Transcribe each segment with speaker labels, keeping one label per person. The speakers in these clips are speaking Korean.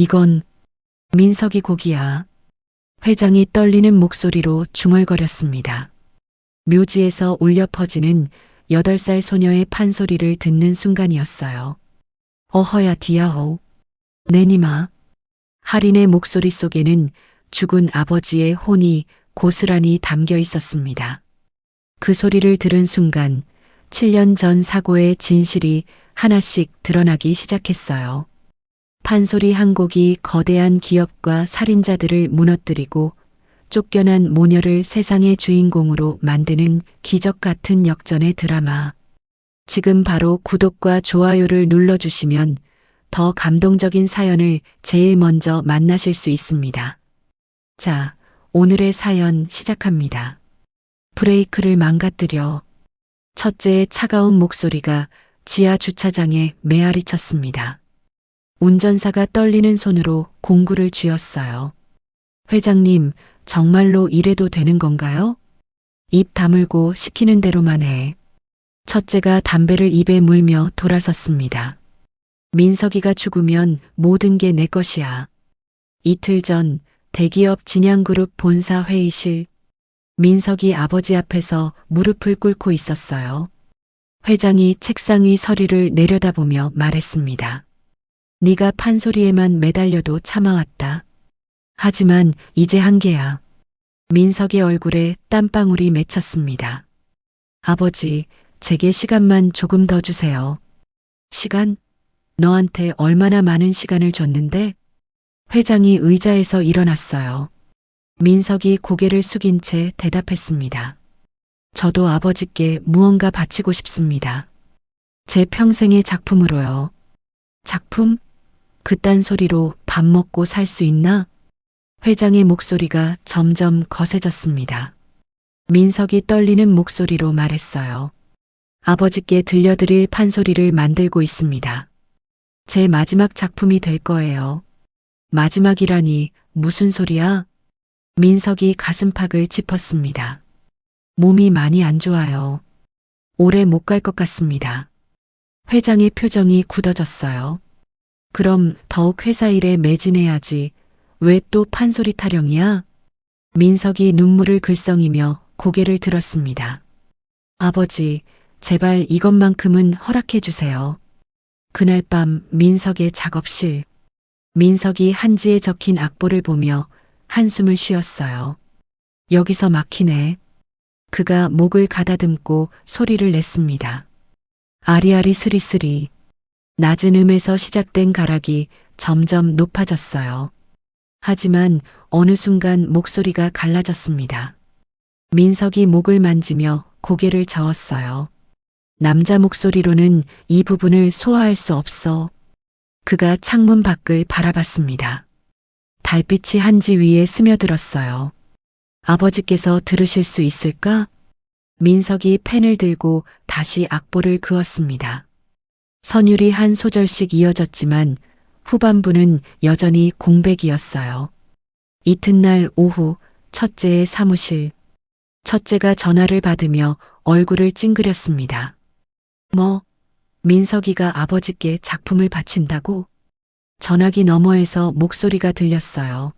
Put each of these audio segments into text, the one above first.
Speaker 1: 이건 민석이 곡이야. 회장이 떨리는 목소리로 중얼거렸습니다. 묘지에서 울려 퍼지는 8살 소녀의 판소리를 듣는 순간이었어요. 어허야 디아호. 내니마. 할인의 목소리 속에는 죽은 아버지의 혼이 고스란히 담겨 있었습니다. 그 소리를 들은 순간 7년 전 사고의 진실이 하나씩 드러나기 시작했어요. 판소리 한 곡이 거대한 기업과 살인자들을 무너뜨리고 쫓겨난 모녀를 세상의 주인공으로 만드는 기적 같은 역전의 드라마. 지금 바로 구독과 좋아요를 눌러주시면 더 감동적인 사연을 제일 먼저 만나실 수 있습니다. 자, 오늘의 사연 시작합니다. 브레이크를 망가뜨려. 첫째의 차가운 목소리가 지하 주차장에 메아리 쳤습니다. 운전사가 떨리는 손으로 공구를 쥐었어요. 회장님, 정말로 이래도 되는 건가요? 입 다물고 시키는 대로만 해. 첫째가 담배를 입에 물며 돌아섰습니다. 민석이가 죽으면 모든 게 내 것이야. 이틀 전 대기업 진양그룹 본사 회의실. 민석이 아버지 앞에서 무릎을 꿇고 있었어요. 회장이 책상 위 서류를 내려다보며 말했습니다. 네가 판소리에만 매달려도 참아왔다. 하지만 이제 한계야. 민석의 얼굴에 땀방울이 맺혔습니다. 아버지, 제게 시간만 조금 더 주세요. 시간? 너한테 얼마나 많은 시간을 줬는데? 회장이 의자에서 일어났어요. 민석이 고개를 숙인 채 대답했습니다. 저도 아버지께 무언가 바치고 싶습니다. 제 평생의 작품으로요. 작품? 그딴 소리로 밥 먹고 살 수 있나? 회장의 목소리가 점점 거세졌습니다. 민석이 떨리는 목소리로 말했어요. 아버지께 들려드릴 판소리를 만들고 있습니다. 제 마지막 작품이 될 거예요. 마지막이라니 무슨 소리야? 민석이 가슴팍을 짚었습니다. 몸이 많이 안 좋아요. 오래 못 갈 것 같습니다. 회장의 표정이 굳어졌어요. 그럼 더욱 회사 일에 매진해야지. 왜 또 판소리 타령이야? 민석이 눈물을 글썽이며 고개를 들었습니다. 아버지, 제발 이것만큼은 허락해 주세요. 그날 밤 민석의 작업실. 민석이 한지에 적힌 악보를 보며 한숨을 쉬었어요. 여기서 막히네. 그가 목을 가다듬고 소리를 냈습니다. 아리아리 스리스리. 낮은 음에서 시작된 가락이 점점 높아졌어요. 하지만 어느 순간 목소리가 갈라졌습니다. 민석이 목을 만지며 고개를 저었어요. 남자 목소리로는 이 부분을 소화할 수 없어. 그가 창문 밖을 바라봤습니다. 달빛이 한지 위에 스며들었어요. 아버지께서 들으실 수 있을까? 민석이 펜을 들고 다시 악보를 그었습니다. 선율이 한 소절씩 이어졌지만 후반부는 여전히 공백이었어요. 이튿날 오후 첫째의 사무실. 첫째가 전화를 받으며 얼굴을 찡그렸습니다. 뭐? 민석이가 아버지께 작품을 바친다고? 전화기 너머에서 목소리가 들렸어요.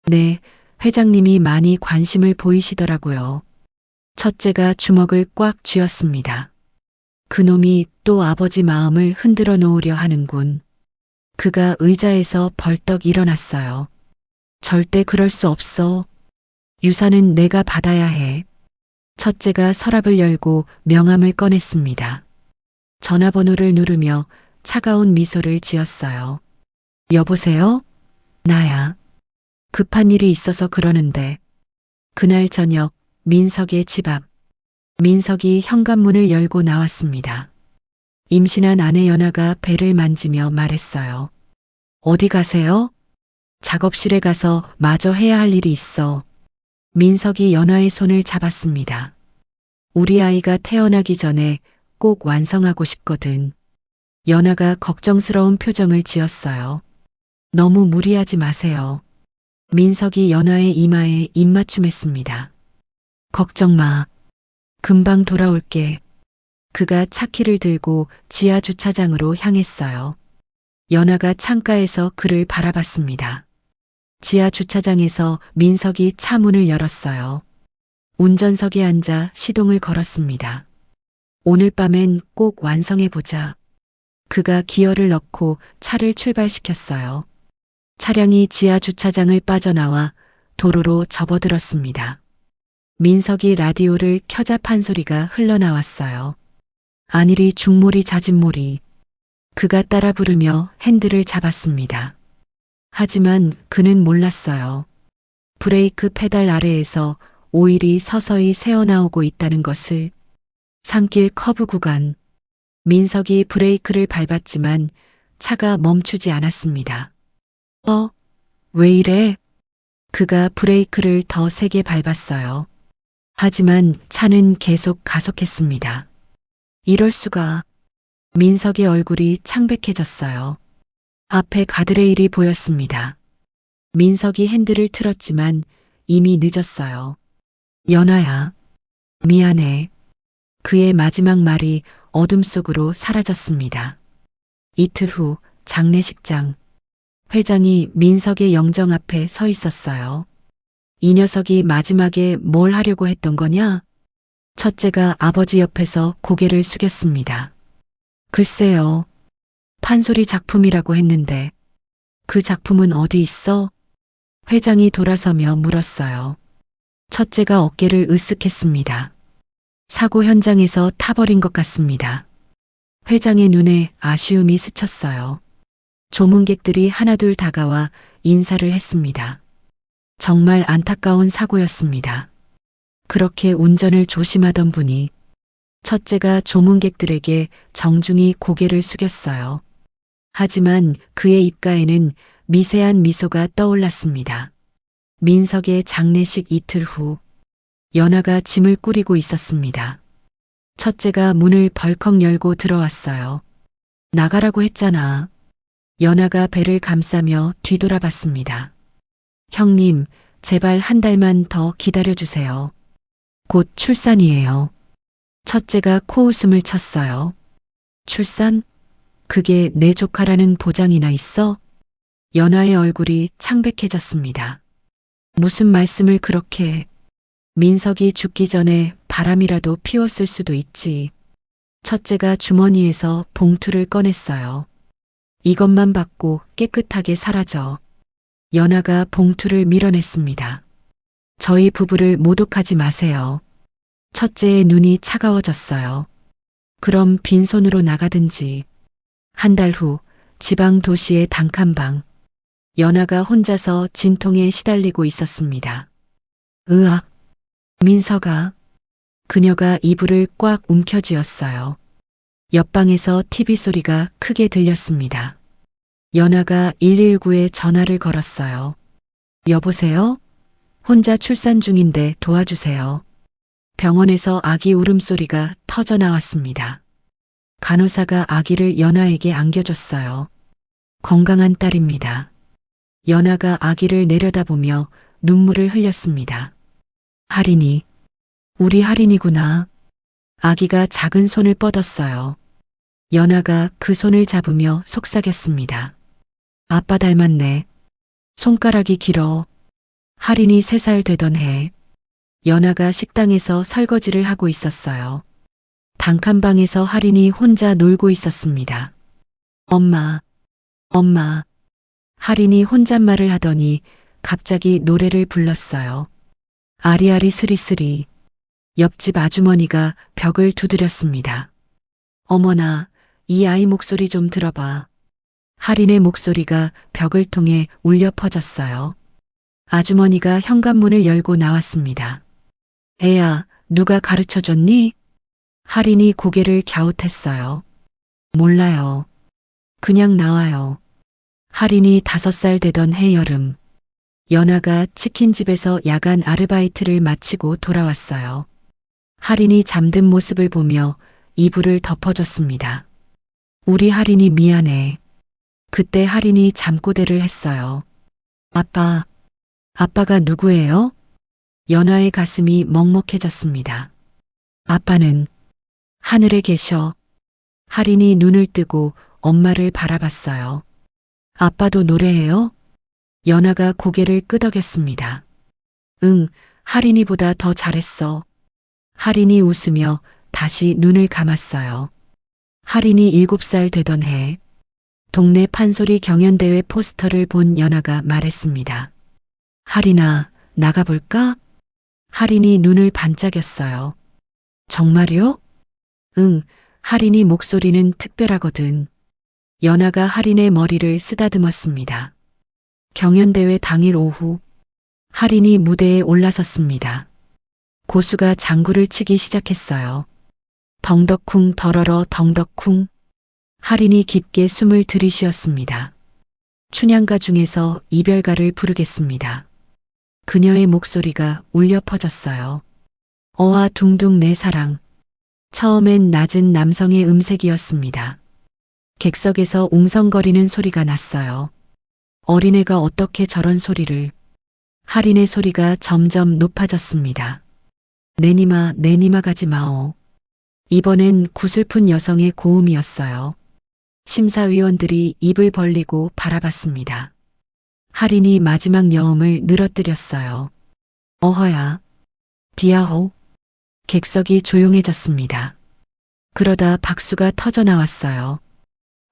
Speaker 1: 네, 회장님이 많이 관심을 보이시더라고요. 첫째가 주먹을 꽉 쥐었습니다. 그놈이 또 아버지 마음을 흔들어 놓으려 하는군. 그가 의자에서 벌떡 일어났어요. 절대 그럴 수 없어. 유산은 내가 받아야 해. 첫째가 서랍을 열고 명함을 꺼냈습니다. 전화번호를 누르며 차가운 미소를 지었어요. 여보세요? 나야. 급한 일이 있어서 그러는데. 그날 저녁 민석의 집 앞. 민석이 현관문을 열고 나왔습니다. 임신한 아내 연아가 배를 만지며 말했어요. 어디 가세요? 작업실에 가서 마저 해야 할 일이 있어. 민석이 연아의 손을 잡았습니다. 우리 아이가 태어나기 전에 꼭 완성하고 싶거든. 연아가 걱정스러운 표정을 지었어요. 너무 무리하지 마세요. 민석이 연아의 이마에 입맞춤했습니다. 걱정 마. 금방 돌아올게. 그가 차키를 들고 지하 주차장으로 향했어요. 연아가 창가에서 그를 바라봤습니다. 지하 주차장에서 민석이 차 문을 열었어요. 운전석에 앉아 시동을 걸었습니다. 오늘 밤엔 꼭 완성해보자. 그가 기어를 넣고 차를 출발시켰어요. 차량이 지하 주차장을 빠져나와 도로로 접어들었습니다. 민석이 라디오를 켜자 판소리가 흘러나왔어요. 안일이 중몰이 자진몰이. 그가 따라 부르며 핸들을 잡았습니다. 하지만 그는 몰랐어요. 브레이크 페달 아래에서 오일이 서서히 새어나오고 있다는 것을. 산길 커브 구간. 민석이 브레이크를 밟았지만 차가 멈추지 않았습니다. 왜 이래? 그가 브레이크를 더 세게 밟았어요. 하지만 차는 계속 가속했습니다. 이럴 수가. 민석의 얼굴이 창백해졌어요. 앞에 가드레일이 보였습니다. 민석이 핸들을 틀었지만 이미 늦었어요. 연아야, 미안해. 그의 마지막 말이 어둠 속으로 사라졌습니다. 이틀 후 장례식장. 회장이 민석의 영정 앞에 서 있었어요. 이 녀석이 마지막에 뭘 하려고 했던 거냐? 첫째가 아버지 옆에서 고개를 숙였습니다. 글쎄요. 판소리 작품이라고 했는데 그 작품은 어디 있어? 회장이 돌아서며 물었어요. 첫째가 어깨를 으쓱했습니다. 사고 현장에서 타버린 것 같습니다. 회장의 눈에 아쉬움이 스쳤어요. 조문객들이 하나둘 다가와 인사를 했습니다. 정말 안타까운 사고였습니다. 그렇게 운전을 조심하던 분이. 첫째가 조문객들에게 정중히 고개를 숙였어요. 하지만 그의 입가에는 미세한 미소가 떠올랐습니다. 민석의 장례식 이틀 후, 연아가 짐을 꾸리고 있었습니다. 첫째가 문을 벌컥 열고 들어왔어요. 나가라고 했잖아. 연아가 배를 감싸며 뒤돌아봤습니다. 형님, 제발 한 달만 더 기다려주세요. 곧 출산이에요. 첫째가 코웃음을 쳤어요. 출산? 그게 내 조카라는 보장이나 있어? 연아의 얼굴이 창백해졌습니다. 무슨 말씀을 그렇게 해. 민석이 죽기 전에 바람이라도 피웠을 수도 있지. 첫째가 주머니에서 봉투를 꺼냈어요. 이것만 받고 깨끗하게 사라져. 연아가 봉투를 밀어냈습니다. 저희 부부를 모독하지 마세요. 첫째의 눈이 차가워졌어요. 그럼 빈손으로 나가든지. 한 달 후 지방 도시의 단칸방. 연아가 혼자서 진통에 시달리고 있었습니다. 으악. 민석아. 그녀가 이불을 꽉 움켜쥐었어요. 옆방에서 TV 소리가 크게 들렸습니다. 연아가 119에 전화를 걸었어요. 여보세요? 혼자 출산 중인데 도와주세요. 병원에서 아기 울음소리가 터져 나왔습니다. 간호사가 아기를 연아에게 안겨줬어요. 건강한 딸입니다. 연아가 아기를 내려다보며 눈물을 흘렸습니다. 할인이, 우리 할인이구나. 아기가 작은 손을 뻗었어요. 연아가 그 손을 잡으며 속삭였습니다. 아빠 닮았네. 손가락이 길어. 할인이 3살 되던 해. 연아가 식당에서 설거지를 하고 있었어요. 단칸방에서 할인이 혼자 놀고 있었습니다. 엄마, 엄마. 할인이 혼잣말을 하더니 갑자기 노래를 불렀어요. 아리아리 스리스리. 옆집 아주머니가 벽을 두드렸습니다. 어머나, 이 아이 목소리 좀 들어봐. 할인의 목소리가 벽을 통해 울려 퍼졌어요. 아주머니가 현관문을 열고 나왔습니다. 애야, 누가 가르쳐줬니? 할인이 고개를 갸웃했어요. 몰라요. 그냥 나와요. 할인이 5살 되던 해여름. 연아가 치킨집에서 야간 아르바이트를 마치고 돌아왔어요. 할인이 잠든 모습을 보며 이불을 덮어줬습니다. 우리 할인이 미안해. 그때 할인이 잠꼬대를 했어요. 아빠, 아빠가 누구예요? 연아의 가슴이 먹먹해졌습니다. 아빠는 하늘에 계셔. 할인이 눈을 뜨고 엄마를 바라봤어요. 아빠도 노래해요? 연아가 고개를 끄덕였습니다. 응, 할인이보다 더 잘했어. 할인이 웃으며 다시 눈을 감았어요. 할인이 7살 되던 해, 동네 판소리 경연대회 포스터를 본 연아가 말했습니다. 할인아, 나가볼까? 할인이 눈을 반짝였어요. 정말요? 응, 할인이 목소리는 특별하거든. 연아가 할인의 머리를 쓰다듬었습니다. 경연대회 당일 오후, 할인이 무대에 올라섰습니다. 고수가 장구를 치기 시작했어요. 덩덕쿵 덜어러 덩덕쿵. 할인이 깊게 숨을 들이쉬었습니다. 춘향가 중에서 이별가를 부르겠습니다. 그녀의 목소리가 울려 퍼졌어요. 어아 둥둥 내 사랑. 처음엔 낮은 남성의 음색이었습니다. 객석에서 웅성거리는 소리가 났어요. 어린애가 어떻게 저런 소리를. 할인의 소리가 점점 높아졌습니다. 내니마 가지 마오. 이번엔 구슬픈 여성의 고음이었어요. 심사위원들이 입을 벌리고 바라봤습니다. 할인이 마지막 여음을 늘어뜨렸어요. 어허야. 디아호. 객석이 조용해졌습니다. 그러다 박수가 터져 나왔어요.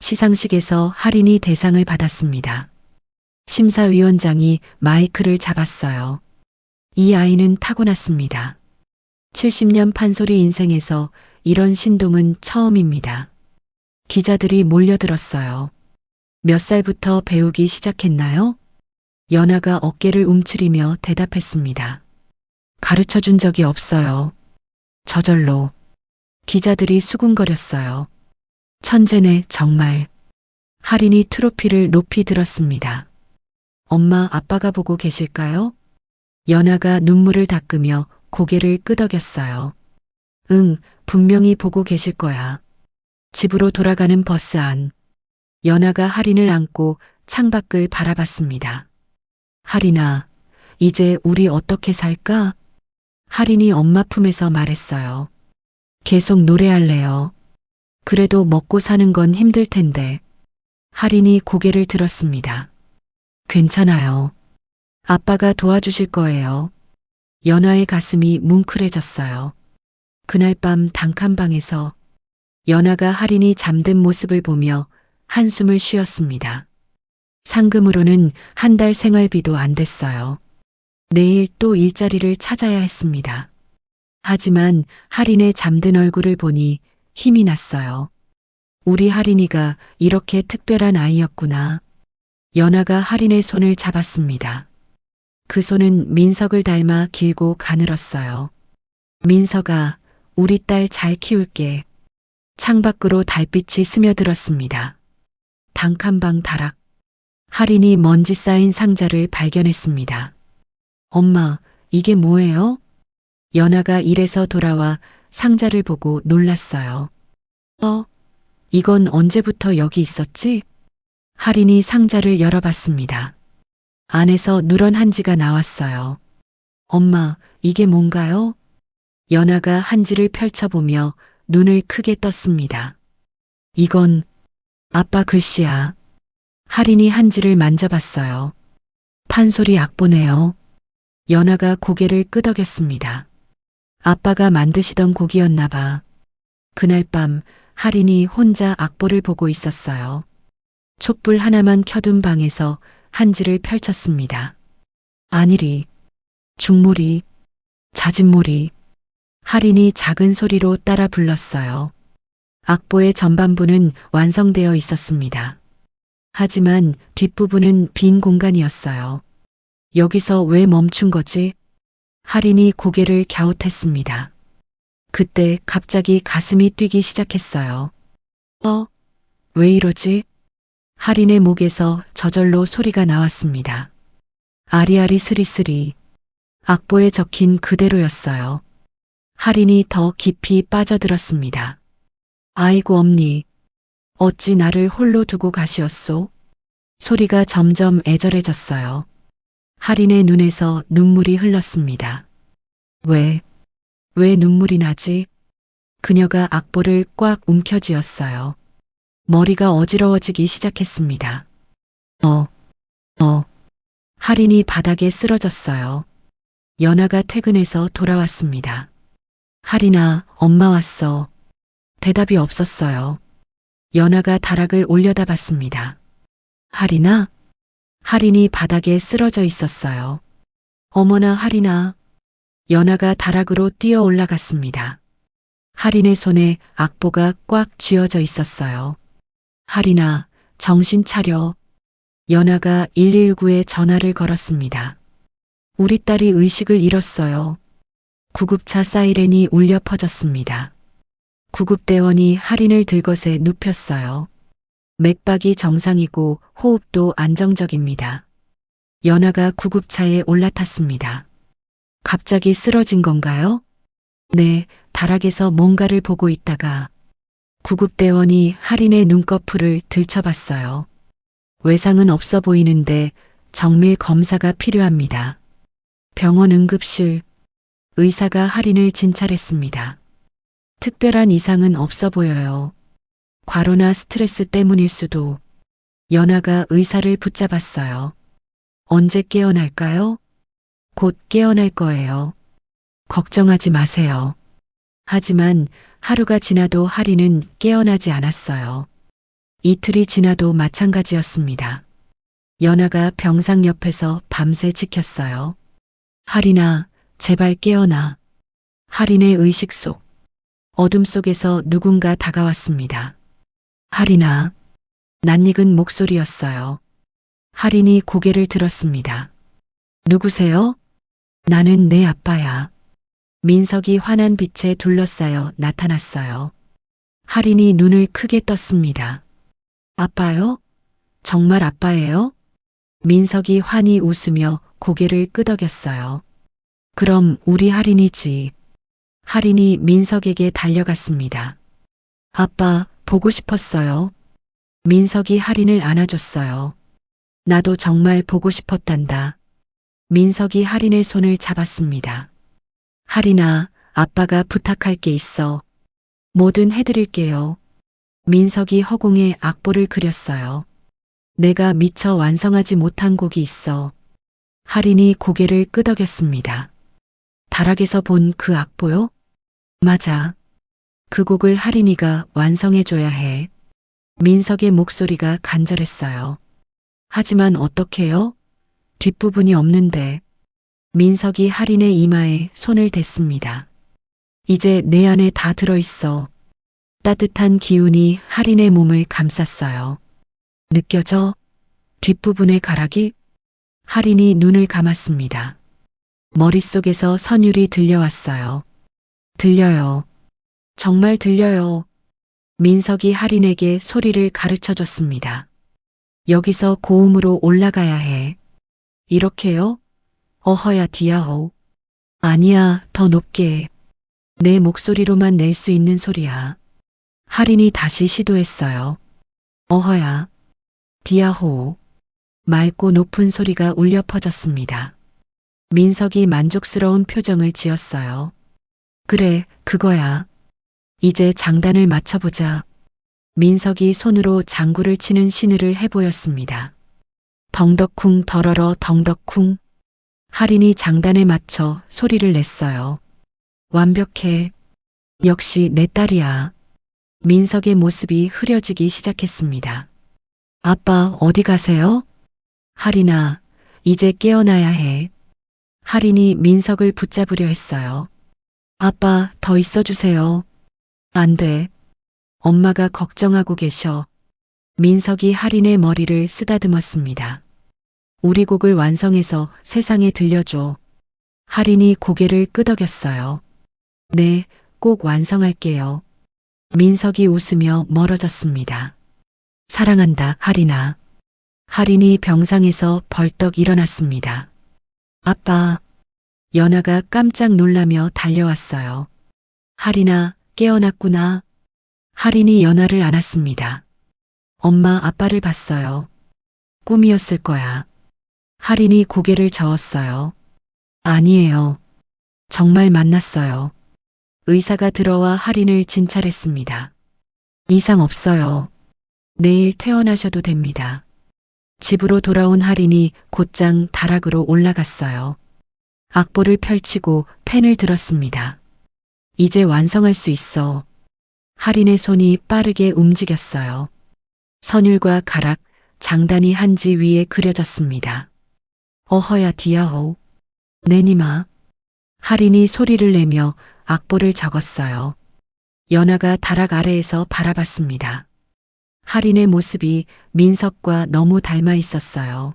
Speaker 1: 시상식에서 할인이 대상을 받았습니다. 심사위원장이 마이크를 잡았어요. 이 아이는 타고났습니다. 70년 판소리 인생에서 이런 신동은 처음입니다. 기자들이 몰려들었어요. 몇 살부터 배우기 시작했나요? 연아가 어깨를 움츠리며 대답했습니다. 가르쳐 준 적이 없어요. 저절로. 기자들이 수군거렸어요. 천재네, 정말. 할인이 트로피를 높이 들었습니다. 엄마, 아빠가 보고 계실까요? 연아가 눈물을 닦으며 고개를 끄덕였어요. 응, 분명히 보고 계실 거야. 집으로 돌아가는 버스 안. 연아가 할인을 안고 창밖을 바라봤습니다. 할인아, 이제 우리 어떻게 살까? 할인이 엄마 품에서 말했어요. 계속 노래할래요. 그래도 먹고 사는 건 힘들 텐데. 할인이 고개를 들었습니다. 괜찮아요. 아빠가 도와주실 거예요. 연아의 가슴이 뭉클해졌어요. 그날 밤 단칸방에서 연아가 할인이 잠든 모습을 보며 한숨을 쉬었습니다. 상금으로는 한 달 생활비도 안 됐어요. 내일 또 일자리를 찾아야 했습니다. 하지만 할인의 잠든 얼굴을 보니 힘이 났어요. 우리 할인이가 이렇게 특별한 아이였구나. 연아가 할인의 손을 잡았습니다. 그 손은 민석을 닮아 길고 가늘었어요. 민석아, 우리 딸 잘 키울게. 창밖으로 달빛이 스며들었습니다. 단칸방 다락. 할인이 먼지 쌓인 상자를 발견했습니다. 엄마, 이게 뭐예요? 연아가 일에서 돌아와 상자를 보고 놀랐어요. 이건 언제부터 여기 있었지? 할인이 상자를 열어봤습니다. 안에서 누런 한지가 나왔어요. 엄마, 이게 뭔가요? 연아가 한지를 펼쳐보며 눈을 크게 떴습니다. 이건 아빠 글씨야. 할인이 한지를 만져봤어요. 판소리 악보네요. 연아가 고개를 끄덕였습니다. 아빠가 만드시던 곡이었나 봐. 그날 밤 할인이 혼자 악보를 보고 있었어요. 촛불 하나만 켜둔 방에서 한지를 펼쳤습니다. 안일이, 중몰이, 자진몰이. 할인이 작은 소리로 따라 불렀어요. 악보의 전반부는 완성되어 있었습니다. 하지만 뒷부분은 빈 공간이었어요. 여기서 왜 멈춘 거지? 할인이 고개를 갸웃했습니다. 그때 갑자기 가슴이 뛰기 시작했어요. 왜 이러지? 할인의 목에서 저절로 소리가 나왔습니다. 아리아리 스리스리. 악보에 적힌 그대로였어요. 할인이 더 깊이 빠져들었습니다. 아이고 엄니, 어찌 나를 홀로 두고 가시었소? 소리가 점점 애절해졌어요. 할인의 눈에서 눈물이 흘렀습니다. 왜 눈물이 나지? 그녀가 악보를 꽉 움켜쥐었어요. 머리가 어지러워지기 시작했습니다. 할인이 바닥에 쓰러졌어요. 연아가 퇴근해서 돌아왔습니다. 할인아, 엄마 왔어. 대답이 없었어요. 연아가 다락을 올려다 봤습니다. 할인아? 할인이 바닥에 쓰러져 있었어요. 어머나 할인아. 연아가 다락으로 뛰어 올라갔습니다. 할인의 손에 악보가 꽉 쥐어져 있었어요. 할인아, 정신 차려. 연아가 119에 전화를 걸었습니다. 우리 딸이 의식을 잃었어요. 구급차 사이렌이 울려 퍼졌습니다. 구급대원이 할인을 들것에 눕혔어요. 맥박이 정상이고 호흡도 안정적입니다. 연아가 구급차에 올라탔습니다. 갑자기 쓰러진 건가요? 네, 다락에서 뭔가를 보고 있다가 구급대원이 할인의 눈꺼풀을 들춰봤어요. 외상은 없어 보이는데 정밀 검사가 필요합니다. 병원 응급실. 의사가 할인을 진찰했습니다. 특별한 이상은 없어 보여요. 과로나 스트레스 때문일 수도. 연아가 의사를 붙잡았어요. 언제 깨어날까요? 곧 깨어날 거예요. 걱정하지 마세요. 하지만 하루가 지나도 할인은 깨어나지 않았어요. 이틀이 지나도 마찬가지였습니다. 연아가 병상 옆에서 밤새 지켰어요. 할인아, 제발 깨어나. 할인의 의식 속, 어둠 속에서 누군가 다가왔습니다. 할인아. 낯익은 목소리였어요. 할인이 고개를 들었습니다. 누구세요? 나는 내 아빠야. 민석이 환한 빛에 둘러싸여 나타났어요. 할인이 눈을 크게 떴습니다. 아빠요? 정말 아빠예요? 민석이 환히 웃으며 고개를 끄덕였어요. 그럼 우리 할인이지. 할인이 민석에게 달려갔습니다. 아빠, 보고 싶었어요. 민석이 할인을 안아줬어요. 나도 정말 보고 싶었단다. 민석이 할인의 손을 잡았습니다. 할인아, 아빠가 부탁할 게 있어. 뭐든 해드릴게요. 민석이 허공에 악보를 그렸어요. 내가 미처 완성하지 못한 곡이 있어. 할인이 고개를 끄덕였습니다. 다락에서 본 그 악보요? 맞아. 그 곡을 할인이가 완성해줘야 해. 민석의 목소리가 간절했어요. 하지만 어떡해요? 뒷부분이 없는데. 민석이 할인의 이마에 손을 댔습니다. 이제 내 안에 다 들어있어. 따뜻한 기운이 할인의 몸을 감쌌어요. 느껴져? 뒷부분의 가락이? 할인이 눈을 감았습니다. 머릿속에서 선율이 들려왔어요. 들려요. 정말 들려요. 민석이 할인에게 소리를 가르쳐 줬습니다. 여기서 고음으로 올라가야 해. 이렇게요? 어허야 디아호. 아니야, 더 높게. 내 목소리로만 낼 수 있는 소리야. 할인이 다시 시도했어요. 어허야. 디아호. 맑고 높은 소리가 울려 퍼졌습니다. 민석이 만족스러운 표정을 지었어요. 그래, 그거야. 이제 장단을 맞춰보자. 민석이 손으로 장구를 치는 신으를 해보였습니다. 덩덕쿵 덜어러 덩덕쿵. 할인이 장단에 맞춰 소리를 냈어요. 완벽해. 역시 내 딸이야. 민석의 모습이 흐려지기 시작했습니다. 아빠, 어디 가세요? 할인아, 이제 깨어나야 해. 할인이 민석을 붙잡으려 했어요. 아빠, 더 있어주세요. 안 돼. 엄마가 걱정하고 계셔. 민석이 할인의 머리를 쓰다듬었습니다. 우리 곡을 완성해서 세상에 들려줘. 할인이 고개를 끄덕였어요. 네, 꼭 완성할게요. 민석이 웃으며 멀어졌습니다. 사랑한다, 할인아. 할인이 병상에서 벌떡 일어났습니다. 아빠. 연아가 깜짝 놀라며 달려왔어요. 할인아, 깨어났구나. 할인이 연아를 안았습니다. 엄마, 아빠를 봤어요. 꿈이었을 거야. 할인이 고개를 저었어요. 아니에요. 정말 만났어요. 의사가 들어와 할인을 진찰했습니다. 이상 없어요. 내일 퇴원하셔도 됩니다. 집으로 돌아온 할인이 곧장 다락으로 올라갔어요. 악보를 펼치고 펜을 들었습니다. 이제 완성할 수 있어. 할인의 손이 빠르게 움직였어요. 선율과 가락, 장단이 한지 위에 그려졌습니다. 어허야 디아호. 내니마. 할인이 소리를 내며 악보를 적었어요. 연아가 다락 아래에서 바라봤습니다. 할인의 모습이 민석과 너무 닮아 있었어요.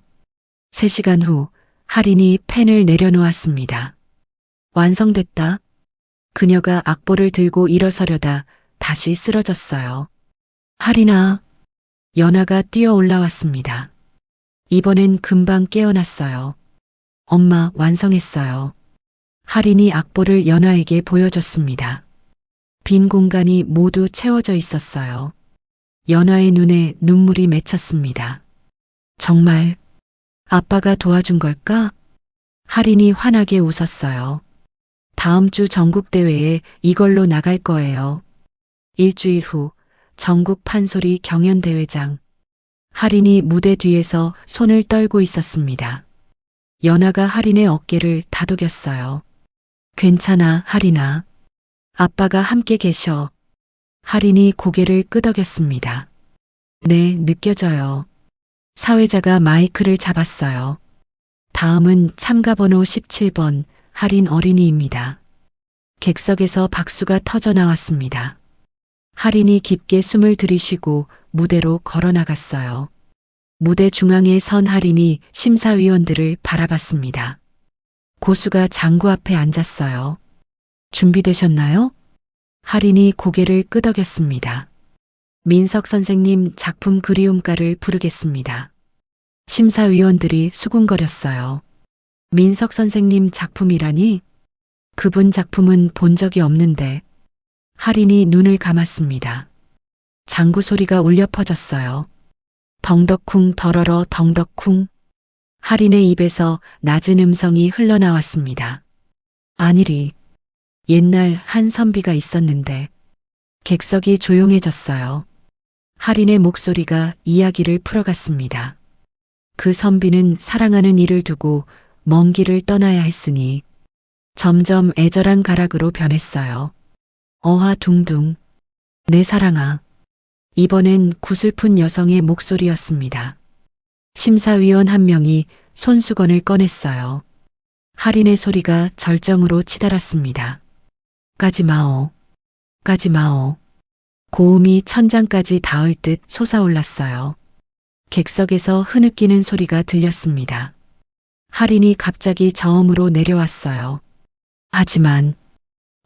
Speaker 1: 3시간 후 할인이 펜을 내려놓았습니다. 완성됐다. 그녀가 악보를 들고 일어서려다 다시 쓰러졌어요. 할인아. 연아가 뛰어 올라왔습니다. 이번엔 금방 깨어났어요. 엄마, 완성했어요. 할인이 악보를 연아에게 보여줬습니다. 빈 공간이 모두 채워져 있었어요. 연아의 눈에 눈물이 맺혔습니다. 정말 아빠가 도와준 걸까? 할인이 환하게 웃었어요. 다음 주 전국대회에 이걸로 나갈 거예요. 일주일 후 전국 판소리 경연대회장. 할인이 무대 뒤에서 손을 떨고 있었습니다. 연아가 할인의 어깨를 다독였어요. 괜찮아, 할인아. 아빠가 함께 계셔. 할인이 고개를 끄덕였습니다. 네, 느껴져요. 사회자가 마이크를 잡았어요. 다음은 참가번호 17번 할인 어린이입니다. 객석에서 박수가 터져 나왔습니다. 할인이 깊게 숨을 들이쉬고 무대로 걸어 나갔어요. 무대 중앙에 선 할인이 심사위원들을 바라봤습니다. 고수가 장구 앞에 앉았어요. 준비되셨나요? 할인이 고개를 끄덕였습니다. 민석 선생님 작품 그리움가를 부르겠습니다. 심사위원들이 수군거렸어요. 민석 선생님 작품이라니? 그분 작품은 본 적이 없는데. 할인이 눈을 감았습니다. 장구 소리가 울려 퍼졌어요. 덩덕쿵 더러러 덩덕쿵. 할인의 입에서 낮은 음성이 흘러나왔습니다. 아니리. 옛날 한 선비가 있었는데. 객석이 조용해졌어요. 할인의 목소리가 이야기를 풀어갔습니다. 그 선비는 사랑하는 이를 두고 먼 길을 떠나야 했으니 점점 애절한 가락으로 변했어요. 어하 둥둥. 내 사랑아. 이번엔 구슬픈 여성의 목소리였습니다. 심사위원 한 명이 손수건을 꺼냈어요. 할인의 소리가 절정으로 치달았습니다. 까지마오. 까지마오. 고음이 천장까지 닿을 듯 솟아올랐어요. 객석에서 흐느끼는 소리가 들렸습니다. 할인이 갑자기 저음으로 내려왔어요. 하지만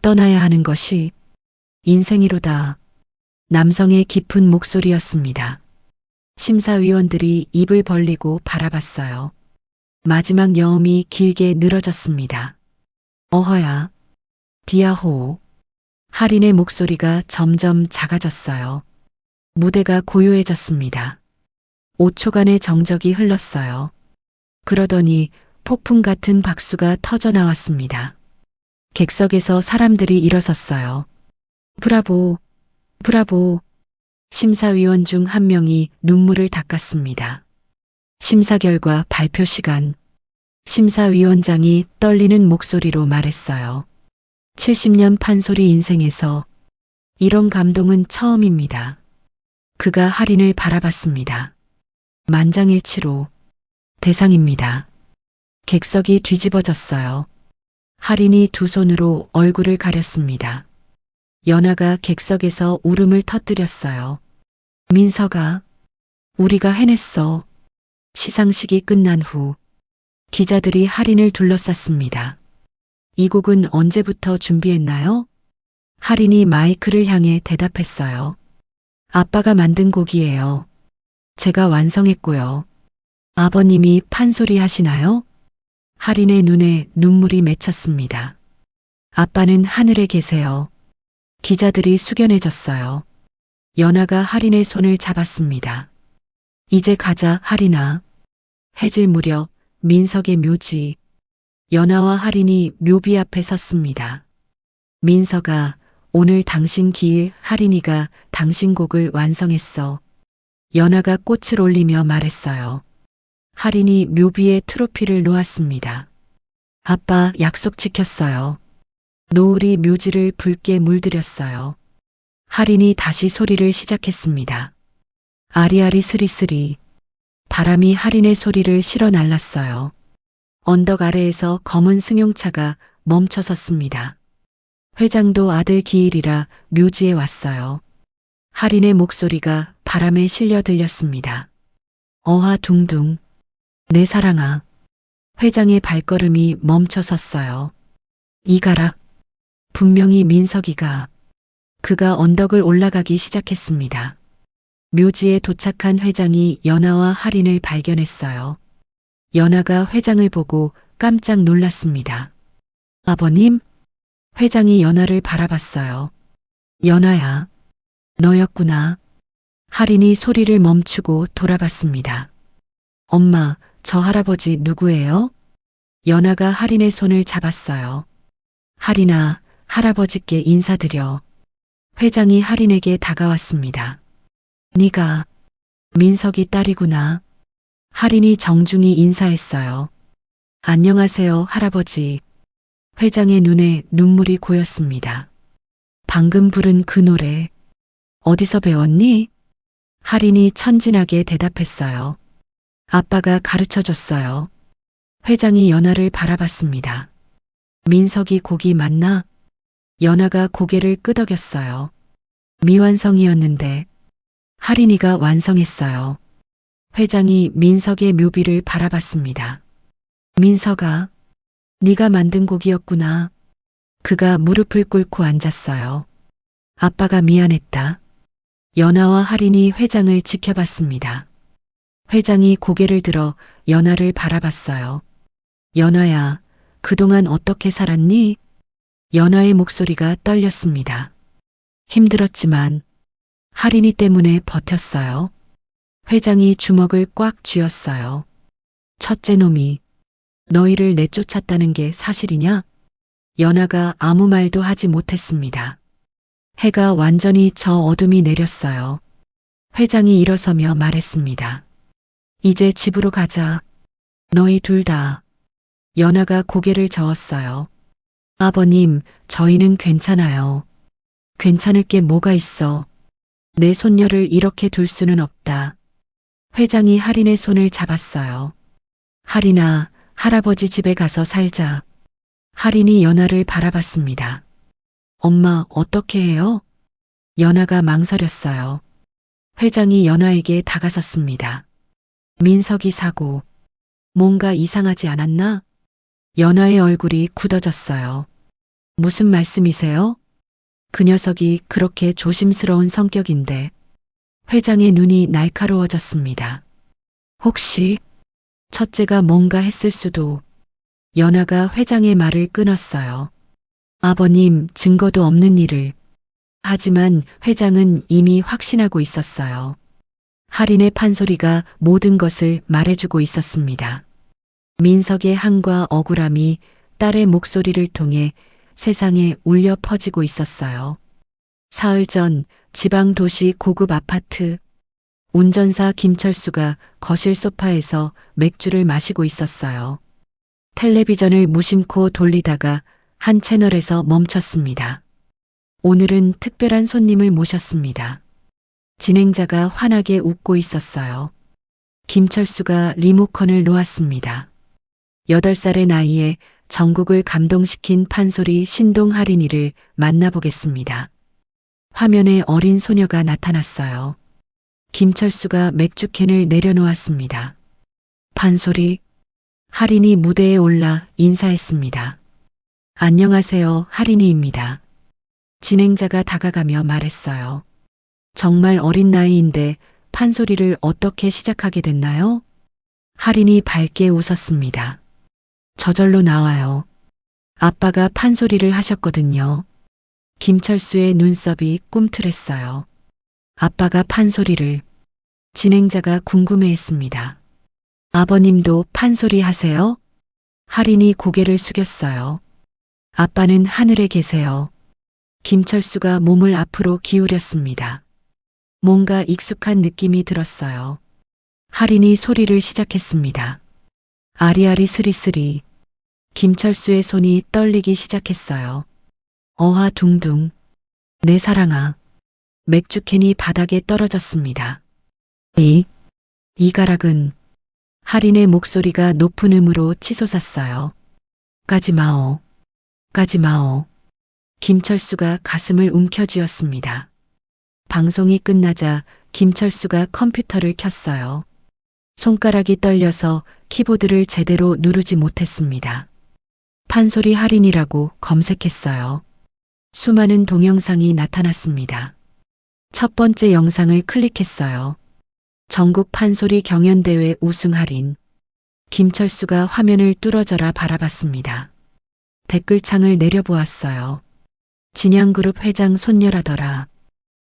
Speaker 1: 떠나야 하는 것이 인생이로다. 남성의 깊은 목소리였습니다. 심사위원들이 입을 벌리고 바라봤어요. 마지막 여음이 길게 늘어졌습니다. 어허야. 디아호. 할인의 목소리가 점점 작아졌어요. 무대가 고요해졌습니다. 5초간의 정적이 흘렀어요. 그러더니 폭풍 같은 박수가 터져 나왔습니다. 객석에서 사람들이 일어섰어요. 브라보, 브라보. 심사위원 중 한 명이 눈물을 닦았습니다. 심사 결과 발표 시간. 심사위원장이 떨리는 목소리로 말했어요. 70년 판소리 인생에서 이런 감동은 처음입니다. 그가 할인을 바라봤습니다. 만장일치로 대상입니다. 객석이 뒤집어졌어요. 할인이 두 손으로 얼굴을 가렸습니다. 연아가 객석에서 울음을 터뜨렸어요. 민서가, 우리가 해냈어. 시상식이 끝난 후 기자들이 할인을 둘러쌌습니다. 이 곡은 언제부터 준비했나요? 할인이 마이크를 향해 대답했어요. 아빠가 만든 곡이에요. 제가 완성했고요. 아버님이 판소리 하시나요? 할인의 눈에 눈물이 맺혔습니다. 아빠는 하늘에 계세요. 기자들이 숙연해졌어요. 연아가 할인의 손을 잡았습니다. 이제 가자, 할인아. 해질 무렵 민석의 묘지. 연아와 할인이 묘비 앞에 섰습니다. 민서가 오늘 당신 기일, 할인이가 당신 곡을 완성했어. 연아가 꽃을 올리며 말했어요. 할인이 묘비에 트로피를 놓았습니다. 아빠 약속 지켰어요. 노을이 묘지를 붉게 물들였어요. 할인이 다시 소리를 시작했습니다. 아리아리 스리스리. 바람이 할인의 소리를 실어 날랐어요. 언덕 아래에서 검은 승용차가 멈춰 섰습니다. 회장도 아들 기일이라 묘지에 왔어요. 할인의 목소리가 바람에 실려 들렸습니다. 어하 둥둥. 내 사랑아. 회장의 발걸음이 멈춰 섰어요. 이가락. 분명히 민석이가. 그가 언덕을 올라가기 시작했습니다. 묘지에 도착한 회장이 연하와 할인을 발견했어요. 연하가 회장을 보고 깜짝 놀랐습니다. 아버님? 회장이 연하를 바라봤어요. 연하야, 너였구나. 할인이 소리를 멈추고 돌아봤습니다. 엄마, 저 할아버지 누구예요? 연하가 할인의 손을 잡았어요. 할인아, 할아버지께 인사드려. 회장이 할인에게 다가왔습니다. 네가 민석이 딸이구나. 할인이 정중히 인사했어요. 안녕하세요, 할아버지. 회장의 눈에 눈물이 고였습니다. 방금 부른 그 노래 어디서 배웠니? 할인이 천진하게 대답했어요. 아빠가 가르쳐줬어요. 회장이 연하를 바라봤습니다. 민석이 곡이 맞나? 연하가 고개를 끄덕였어요. 미완성이었는데 할인이가 완성했어요. 회장이 민석의 묘비를 바라봤습니다. 민석아, 네가 만든 곡이었구나. 그가 무릎을 꿇고 앉았어요. 아빠가 미안했다. 연하와 할인이 회장을 지켜봤습니다. 회장이 고개를 들어 연하를 바라봤어요. 연하야, 그동안 어떻게 살았니? 연하의 목소리가 떨렸습니다. 힘들었지만 할인이 때문에 버텼어요. 회장이 주먹을 꽉 쥐었어요. 첫째 놈이 너희를 내쫓았다는 게 사실이냐? 연하가 아무 말도 하지 못했습니다. 해가 완전히 저 어둠이 내렸어요. 회장이 일어서며 말했습니다. 이제 집으로 가자. 너희 둘 다. 연하가 고개를 저었어요. 아버님, 저희는 괜찮아요. 괜찮을 게 뭐가 있어. 내 손녀를 이렇게 둘 수는 없다. 회장이 할인의 손을 잡았어요. 할인아, 할아버지 집에 가서 살자. 할인이 연하를 바라봤습니다. 엄마, 어떻게 해요? 연하가 망설였어요. 회장이 연하에게 다가섰습니다. 민석이 사고, 뭔가 이상하지 않았나? 연하의 얼굴이 굳어졌어요. 무슨 말씀이세요? 그 녀석이 그렇게 조심스러운 성격인데. 회장의 눈이 날카로워졌습니다. 혹시 첫째가 뭔가 했을 수도. 연하가 회장의 말을 끊었어요. 아버님, 증거도 없는 일을. 하지만 회장은 이미 확신하고 있었어요. 할인의 판소리가 모든 것을 말해주고 있었습니다. 민석의 한과 억울함이 딸의 목소리를 통해 세상에 울려 퍼지고 있었어요. 사흘 전 지방 도시 고급 아파트. 운전사 김철수가 거실 소파에서 맥주를 마시고 있었어요. 텔레비전을 무심코 돌리다가 한 채널에서 멈췄습니다. 오늘은 특별한 손님을 모셨습니다. 진행자가 환하게 웃고 있었어요. 김철수가 리모컨을 놓았습니다. 8살의 나이에 전국을 감동시킨 판소리 신동 할인이를 만나보겠습니다. 화면에 어린 소녀가 나타났어요. 김철수가 맥주캔을 내려놓았습니다. 판소리. 할인이 무대에 올라 인사했습니다. 안녕하세요, 할인이입니다. 진행자가 다가가며 말했어요. 정말 어린 나이인데 판소리를 어떻게 시작하게 됐나요? 할인이 밝게 웃었습니다. 저절로 나와요. 아빠가 판소리를 하셨거든요. 김철수의 눈썹이 꿈틀했어요. 아빠가 판소리를. 진행자가 궁금해했습니다. 아버님도 판소리 하세요? 할인이 고개를 숙였어요. 아빠는 하늘에 계세요. 김철수가 몸을 앞으로 기울였습니다. 뭔가 익숙한 느낌이 들었어요. 할인이 소리를 시작했습니다. 아리아리 스리스리. 김철수의 손이 떨리기 시작했어요. 어하둥둥. 내 사랑아. 맥주캔이 바닥에 떨어졌습니다. 이 가락은 할인의 목소리가 높은 음으로 치솟았어요. 까지마오. 까지마오. 김철수가 가슴을 움켜쥐었습니다. 방송이 끝나자 김철수가 컴퓨터를 켰어요. 손가락이 떨려서 키보드를 제대로 누르지 못했습니다. 판소리 할인이라고 검색했어요. 수많은 동영상이 나타났습니다. 첫 번째 영상을 클릭했어요. 전국 판소리 경연대회 우승 할인. 김철수가 화면을 뚫어져라 바라봤습니다. 댓글창을 내려보았어요. 진양그룹 회장 손녀라더라.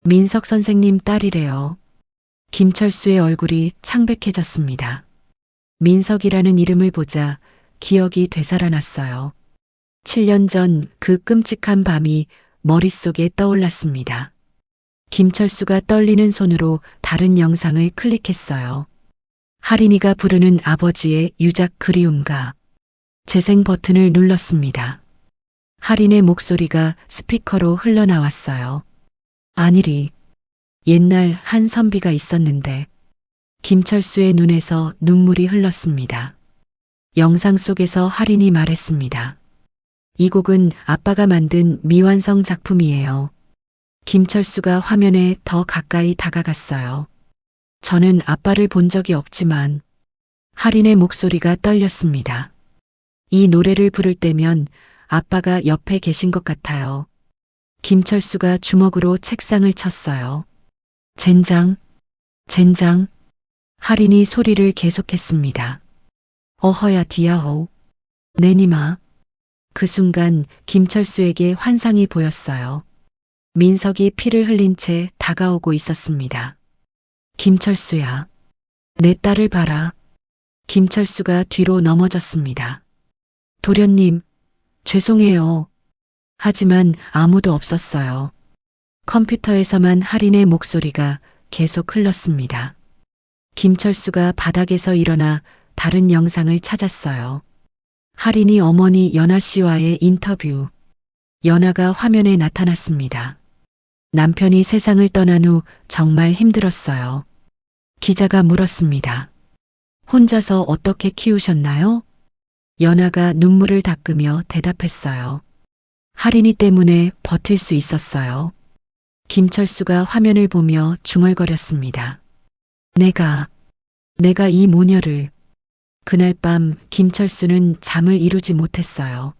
Speaker 1: 민석 선생님 딸이래요. 김철수의 얼굴이 창백해졌습니다. 민석이라는 이름을 보자 기억이 되살아났어요. 7년 전 그 끔찍한 밤이 머릿속에 떠올랐습니다. 김철수가 떨리는 손으로 다른 영상을 클릭했어요. 할인이가 부르는 아버지의 유작 그리움가. 재생 버튼을 눌렀습니다. 할인의 목소리가 스피커로 흘러나왔어요. 아니리. 옛날 한 선비가 있었는데. 김철수의 눈에서 눈물이 흘렀습니다. 영상 속에서 할인이 말했습니다. 이 곡은 아빠가 만든 미완성 작품이에요. 김철수가 화면에 더 가까이 다가갔어요. 저는 아빠를 본 적이 없지만 할인의 목소리가 떨렸습니다. 이 노래를 부를 때면 아빠가 옆에 계신 것 같아요. 김철수가 주먹으로 책상을 쳤어요. 젠장, 젠장. 할인이 소리를 계속했습니다. 어허야 디아호. 내니마. 그 순간 김철수에게 환상이 보였어요. 민석이 피를 흘린 채 다가오고 있었습니다. 김철수야. 내 딸을 봐라. 김철수가 뒤로 넘어졌습니다. 도련님, 죄송해요. 하지만 아무도 없었어요. 컴퓨터에서만 할인의 목소리가 계속 흘렀습니다. 김철수가 바닥에서 일어나 다른 영상을 찾았어요. 할인이 어머니 연아 씨와의 인터뷰. 연아가 화면에 나타났습니다. 남편이 세상을 떠난 후 정말 힘들었어요. 기자가 물었습니다. 혼자서 어떻게 키우셨나요? 연아가 눈물을 닦으며 대답했어요. 할인이 때문에 버틸 수 있었어요. 김철수가 화면을 보며 중얼거렸습니다. 내가 이 모녀를. 그날 밤 김철수는 잠을 이루지 못했어요.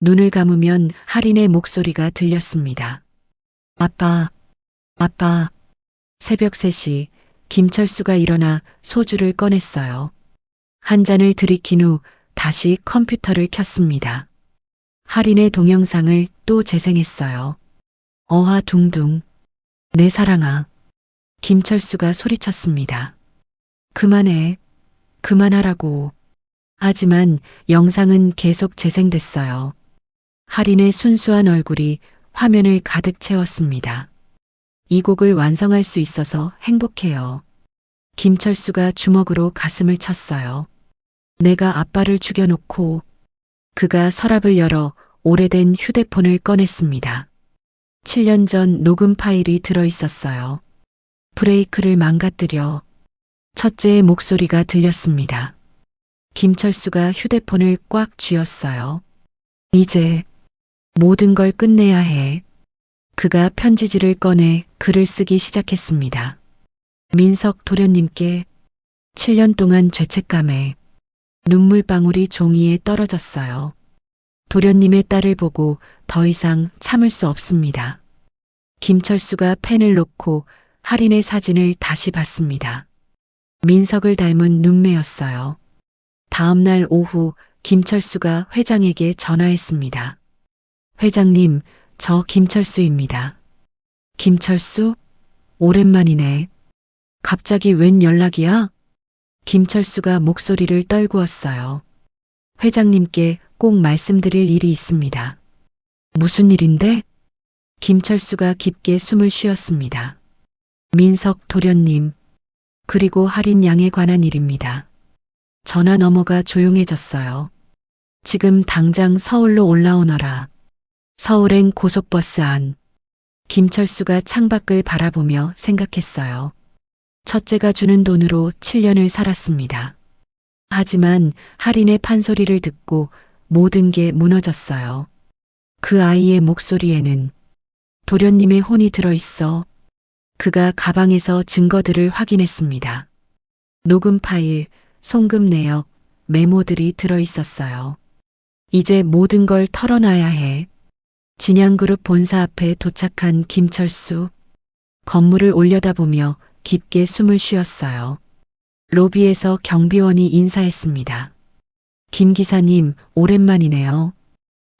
Speaker 1: 눈을 감으면 할인의 목소리가 들렸습니다. 아빠, 아빠. 새벽 3시 김철수가 일어나 소주를 꺼냈어요. 한 잔을 들이킨 후 다시 컴퓨터를 켰습니다. 할인의 동영상을 또 재생했어요. 어하둥둥. 내 사랑아. 김철수가 소리쳤습니다. 그만해. 그만하라고. 하지만 영상은 계속 재생됐어요. 할인의 순수한 얼굴이 화면을 가득 채웠습니다. 이 곡을 완성할 수 있어서 행복해요. 김철수가 주먹으로 가슴을 쳤어요. 내가 아빠를 죽여놓고. 그가 서랍을 열어 오래된 휴대폰을 꺼냈습니다. 7년 전 녹음 파일이 들어있었어요. 브레이크를 망가뜨려. 첫째의 목소리가 들렸습니다. 김철수가 휴대폰을 꽉 쥐었어요. 이제 모든 걸 끝내야 해. 그가 편지지를 꺼내 글을 쓰기 시작했습니다. 민석 도련님께 7년 동안 죄책감에 눈물방울이 종이에 떨어졌어요. 도련님의 딸을 보고 더 이상 참을 수 없습니다. 김철수가 펜을 놓고 할인의 사진을 다시 봤습니다. 민석을 닮은 눈매였어요. 다음 날 오후 김철수가 회장에게 전화했습니다. 회장님, 저 김철수입니다. 김철수? 오랜만이네. 갑자기 웬 연락이야? 김철수가 목소리를 떨구었어요. 회장님께 꼭 말씀드릴 일이 있습니다. 무슨 일인데? 김철수가 깊게 숨을 쉬었습니다. 민석 도련님, 그리고 할인량에 관한 일입니다. 전화 너머가 조용해졌어요. 지금 당장 서울로 올라오너라. 서울행 고속버스 안. 김철수가 창밖을 바라보며 생각했어요. 첫째가 주는 돈으로 7년을 살았습니다. 하지만 할인의 판소리를 듣고 모든 게 무너졌어요. 그 아이의 목소리에는 도련님의 혼이 들어있어. 그가 가방에서 증거들을 확인했습니다. 녹음 파일, 송금 내역, 메모들이 들어있었어요. 이제 모든 걸 털어놔야 해. 진양그룹 본사 앞에 도착한 김철수. 건물을 올려다보며 깊게 숨을 쉬었어요. 로비에서 경비원이 인사했습니다. 김 기사님, 오랜만이네요.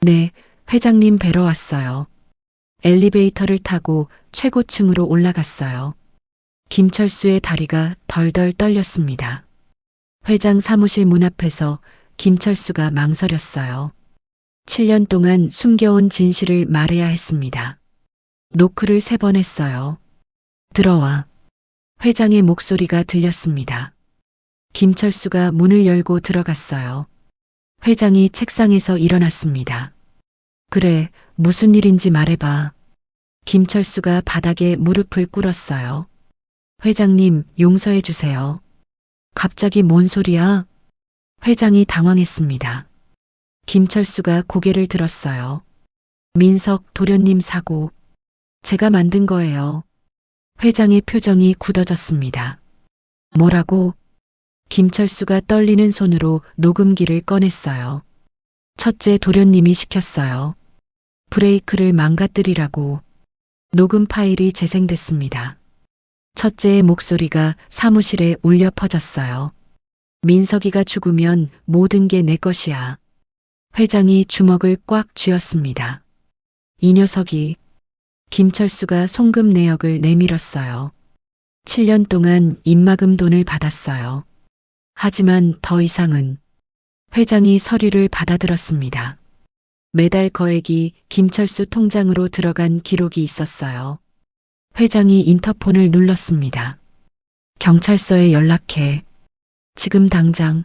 Speaker 1: 네, 회장님 뵈러 왔어요. 엘리베이터를 타고 최고층으로 올라갔어요. 김철수의 다리가 덜덜 떨렸습니다. 회장 사무실 문 앞에서 김철수가 망설였어요. 7년 동안 숨겨온 진실을 말해야 했습니다. 노크를 3번 했어요. 들어와. 회장의 목소리가 들렸습니다. 김철수가 문을 열고 들어갔어요. 회장이 책상에서 일어났습니다. 그래, 무슨 일인지 말해봐. 김철수가 바닥에 무릎을 꿇었어요. 회장님, 용서해 주세요. 갑자기 뭔 소리야? 회장이 당황했습니다. 김철수가 고개를 들었어요. 민석 도련님 사고. 제가 만든 거예요. 회장의 표정이 굳어졌습니다. 뭐라고? 김철수가 떨리는 손으로 녹음기를 꺼냈어요. 첫째 도련님이 시켰어요. 브레이크를 망가뜨리라고. 녹음 파일이 재생됐습니다. 첫째의 목소리가 사무실에 울려 퍼졌어요. 민석이가 죽으면 모든 게 내 것이야. 회장이 주먹을 꽉 쥐었습니다. 이 녀석이. 김철수가 송금 내역을 내밀었어요. 7년 동안 입막음 돈을 받았어요. 하지만 더 이상은. 회장이 서류를 받아들었습니다. 매달 거액이 김철수 통장으로 들어간 기록이 있었어요. 회장이 인터폰을 눌렀습니다. 경찰서에 연락해. 지금 당장.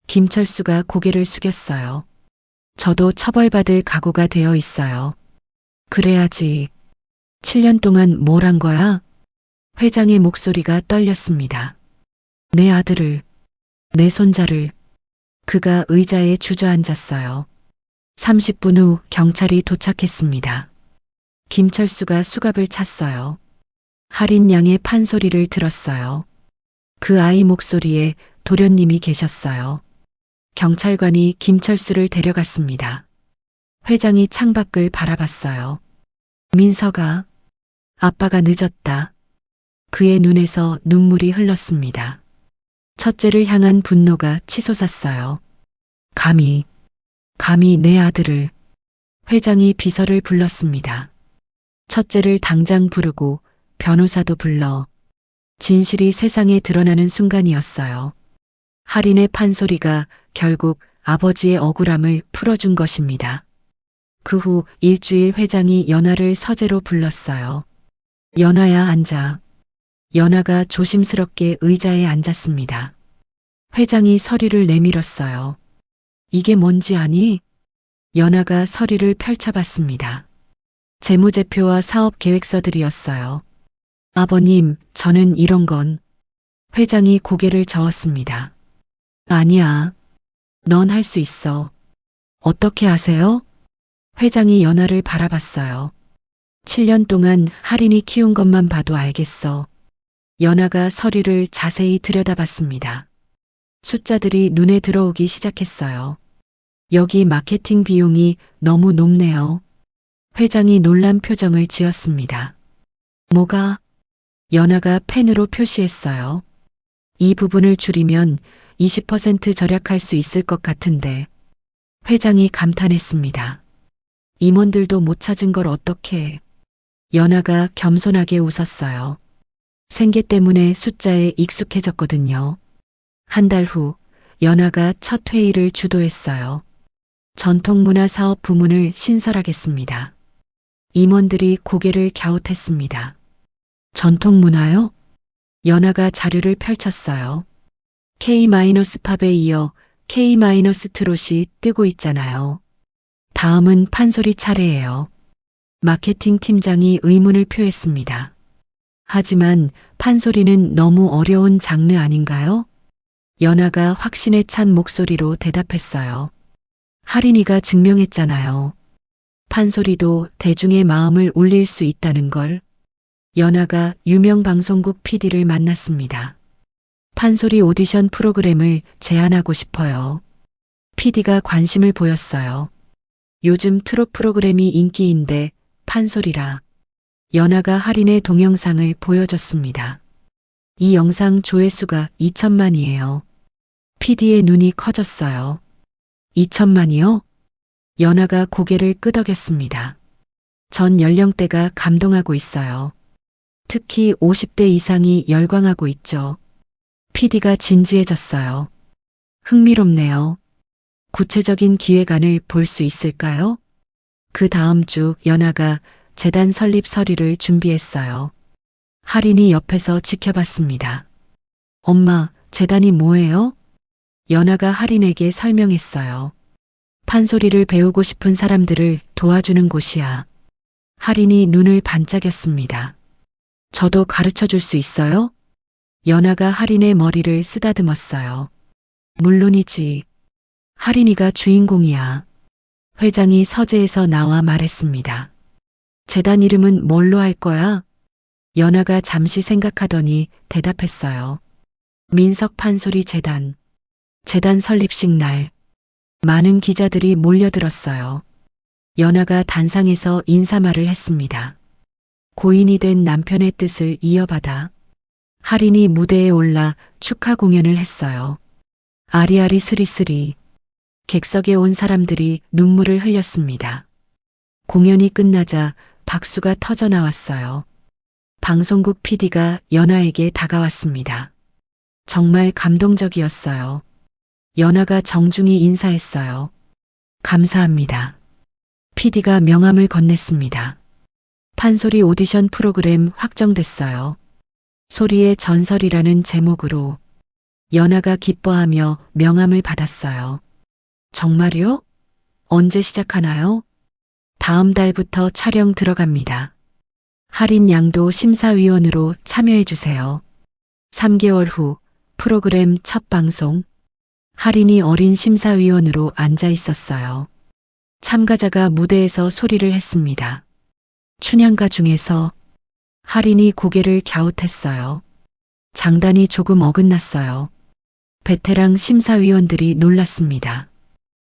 Speaker 1: 김철수가 고개를 숙였어요. 저도 처벌받을 각오가 되어 있어요. 그래야지. 7년 동안 뭘 한 거야? 회장의 목소리가 떨렸습니다. 내 아들을, 내 손자를. 그가 의자에 주저앉았어요. 30분 후 경찰이 도착했습니다. 김철수가 수갑을 찼어요. 할인 양의 판소리를 들었어요. 그 아이 목소리에 도련님이 계셨어요. 경찰관이 김철수를 데려갔습니다. 회장이 창밖을 바라봤어요. 민서가, 아빠가 늦었다. 그의 눈에서 눈물이 흘렀습니다. 첫째를 향한 분노가 치솟았어요. 감히 내 아들을. 회장이 비서를 불렀습니다. 첫째를 당장 부르고 변호사도 불러. 진실이 세상에 드러나는 순간이었어요. 할인의 판소리가 결국 아버지의 억울함을 풀어준 것입니다. 그 후 일주일 회장이 연하를 서재로 불렀어요. 연하야, 앉아. 연하가 조심스럽게 의자에 앉았습니다. 회장이 서류를 내밀었어요. 이게 뭔지 아니? 연하가 서류를 펼쳐봤습니다. 재무제표와 사업계획서들이었어요. 아버님, 저는 이런 건. 회장이 고개를 저었습니다. 아니야. 넌 할 수 있어. 어떻게 하세요? 회장이 연하를 바라봤어요. 7년 동안 할인이 키운 것만 봐도 알겠어. 연하가 서류를 자세히 들여다봤습니다. 숫자들이 눈에 들어오기 시작했어요. 여기 마케팅 비용이 너무 높네요. 회장이 놀란 표정을 지었습니다. 뭐가? 연하가 펜으로 표시했어요. 이 부분을 줄이면 20% 절약할 수 있을 것 같은데. 회장이 감탄했습니다. 임원들도 못 찾은 걸 어떻게. 연하가 겸손하게 웃었어요. 생계 때문에 숫자에 익숙해졌거든요. 한 달 후 연하가 첫 회의를 주도했어요. 전통문화사업 부문을 신설하겠습니다. 임원들이 고개를 갸웃했습니다. 전통문화요? 연아가 자료를 펼쳤어요. K-팝에 이어 K-트롯이 뜨고 있잖아요. 다음은 판소리 차례예요. 마케팅 팀장이 의문을 표했습니다. 하지만 판소리는 너무 어려운 장르 아닌가요? 연아가 확신에 찬 목소리로 대답했어요. 할인이가 증명했잖아요. 판소리도 대중의 마음을 울릴 수 있다는 걸. 연아가 유명 방송국 PD를 만났습니다. 판소리 오디션 프로그램을 제안하고 싶어요. PD가 관심을 보였어요. 요즘 트롯 프로그램이 인기인데 판소리라. 연아가 할인의 동영상을 보여줬습니다. 이 영상 조회수가 2천만이에요. PD의 눈이 커졌어요. 2천만이요? 연아가 고개를 끄덕였습니다. 전 연령대가 감동하고 있어요. 특히 50대 이상이 열광하고 있죠. PD가 진지해졌어요. 흥미롭네요. 구체적인 기획안을 볼 수 있을까요? 그 다음 주 연아가 재단 설립 서류를 준비했어요. 할인이 옆에서 지켜봤습니다. 엄마, 재단이 뭐예요? 연아가 할인에게 설명했어요. 판소리를 배우고 싶은 사람들을 도와주는 곳이야. 할인이 눈을 반짝였습니다. 저도 가르쳐 줄 수 있어요? 연아가 할인의 머리를 쓰다듬었어요. 물론이지. 할인이가 주인공이야. 회장이 서재에서 나와 말했습니다. 재단 이름은 뭘로 할 거야? 연아가 잠시 생각하더니 대답했어요. 민석 판소리 재단. 재단 설립식 날. 많은 기자들이 몰려들었어요. 연아가 단상에서 인사말을 했습니다. 고인이 된 남편의 뜻을 이어받아. 할인이 무대에 올라 축하 공연을 했어요. 아리아리 스리스리. 객석에 온 사람들이 눈물을 흘렸습니다. 공연이 끝나자 박수가 터져 나왔어요. 방송국 PD가 연아에게 다가왔습니다. 정말 감동적이었어요. 연아가 정중히 인사했어요. 감사합니다. PD가 명함을 건넸습니다. 판소리 오디션 프로그램 확정됐어요. 소리의 전설이라는 제목으로. 연아가 기뻐하며 명함을 받았어요. 정말요? 언제 시작하나요? 다음 달부터 촬영 들어갑니다. 할인 양도 심사위원으로 참여해 주세요. 3개월 후 프로그램 첫 방송. 할인이 어린 심사위원으로 앉아 있었어요. 참가자가 무대에서 소리를 했습니다. 춘향가 중에서 할인이 고개를 갸웃했어요. 장단이 조금 어긋났어요. 베테랑 심사위원들이 놀랐습니다.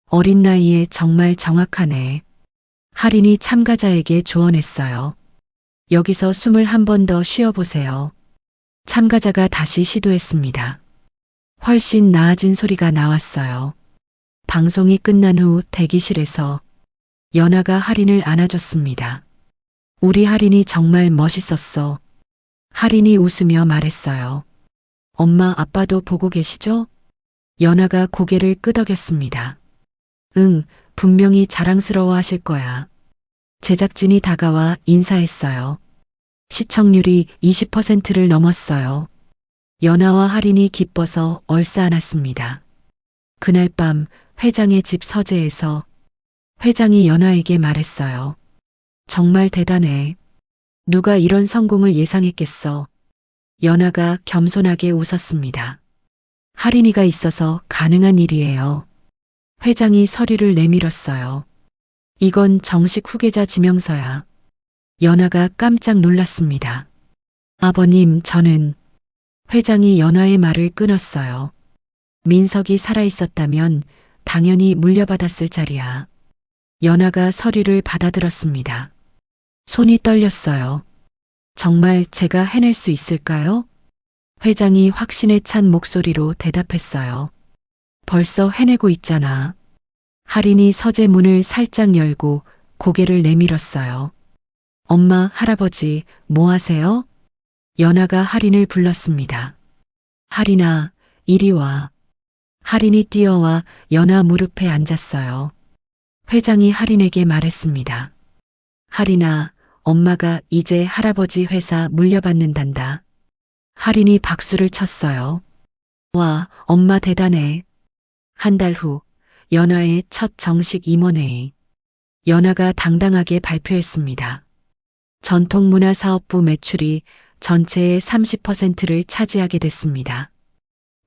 Speaker 1: 어린 나이에 정말 정확하네. 할인이 참가자에게 조언했어요. 여기서 숨을 한 번 더 쉬어보세요. 참가자가 다시 시도했습니다. 훨씬 나아진 소리가 나왔어요. 방송이 끝난 후 대기실에서 연아가 할인을 안아줬습니다. 우리 할인이 정말 멋있었어. 할인이 웃으며 말했어요. 엄마, 아빠도 보고 계시죠? 연아가 고개를 끄덕였습니다. 응, 분명히 자랑스러워 하실 거야. 제작진이 다가와 인사했어요. 시청률이 20%를 넘었어요. 연아와 할인이 기뻐서 얼싸안았습니다. 그날 밤 회장의 집 서재에서 회장이 연아에게 말했어요. 정말 대단해. 누가 이런 성공을 예상했겠어. 연아가 겸손하게 웃었습니다. 할인이가 있어서 가능한 일이에요. 회장이 서류를 내밀었어요. 이건 정식 후계자 지명서야. 연아가 깜짝 놀랐습니다. 아버님, 저는... 회장이 연아의 말을 끊었어요. 민석이 살아있었다면 당연히 물려받았을 자리야. 연아가 서류를 받아들었습니다. 손이 떨렸어요. 정말 제가 해낼 수 있을까요? 회장이 확신에 찬 목소리로 대답했어요. 벌써 해내고 있잖아. 할인이 서재 문을 살짝 열고 고개를 내밀었어요. 엄마, 할아버지, 뭐 하세요? 연아가 할인을 불렀습니다. 할인아, 이리 와. 할인이 뛰어와 연아 무릎에 앉았어요. 회장이 할인에게 말했습니다. 할인아, 엄마가 이제 할아버지 회사 물려받는단다. 할인이 박수를 쳤어요. 와, 엄마 대단해. 한 달 후, 연하의 첫 정식 임원회의. 연하가 당당하게 발표했습니다. 전통문화사업부 매출이 전체의 30%를 차지하게 됐습니다.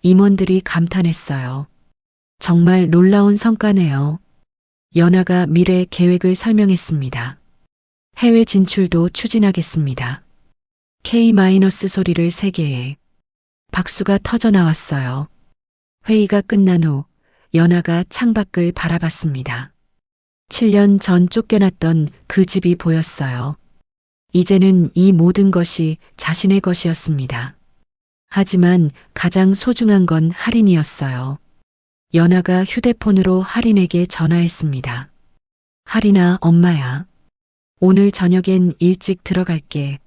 Speaker 1: 임원들이 감탄했어요. 정말 놀라운 성과네요. 연하가 미래 계획을 설명했습니다. 해외 진출도 추진하겠습니다. K- 소리를 3개에 박수가 터져 나왔어요. 회의가 끝난 후 연하가 창밖을 바라봤습니다. 7년 전 쫓겨났던 그 집이 보였어요. 이제는 이 모든 것이 자신의 것이었습니다. 하지만 가장 소중한 건 할인이었어요. 연하가 휴대폰으로 할인에게 전화했습니다. 할인아, 엄마야. 오늘 저녁엔 일찍 들어갈게.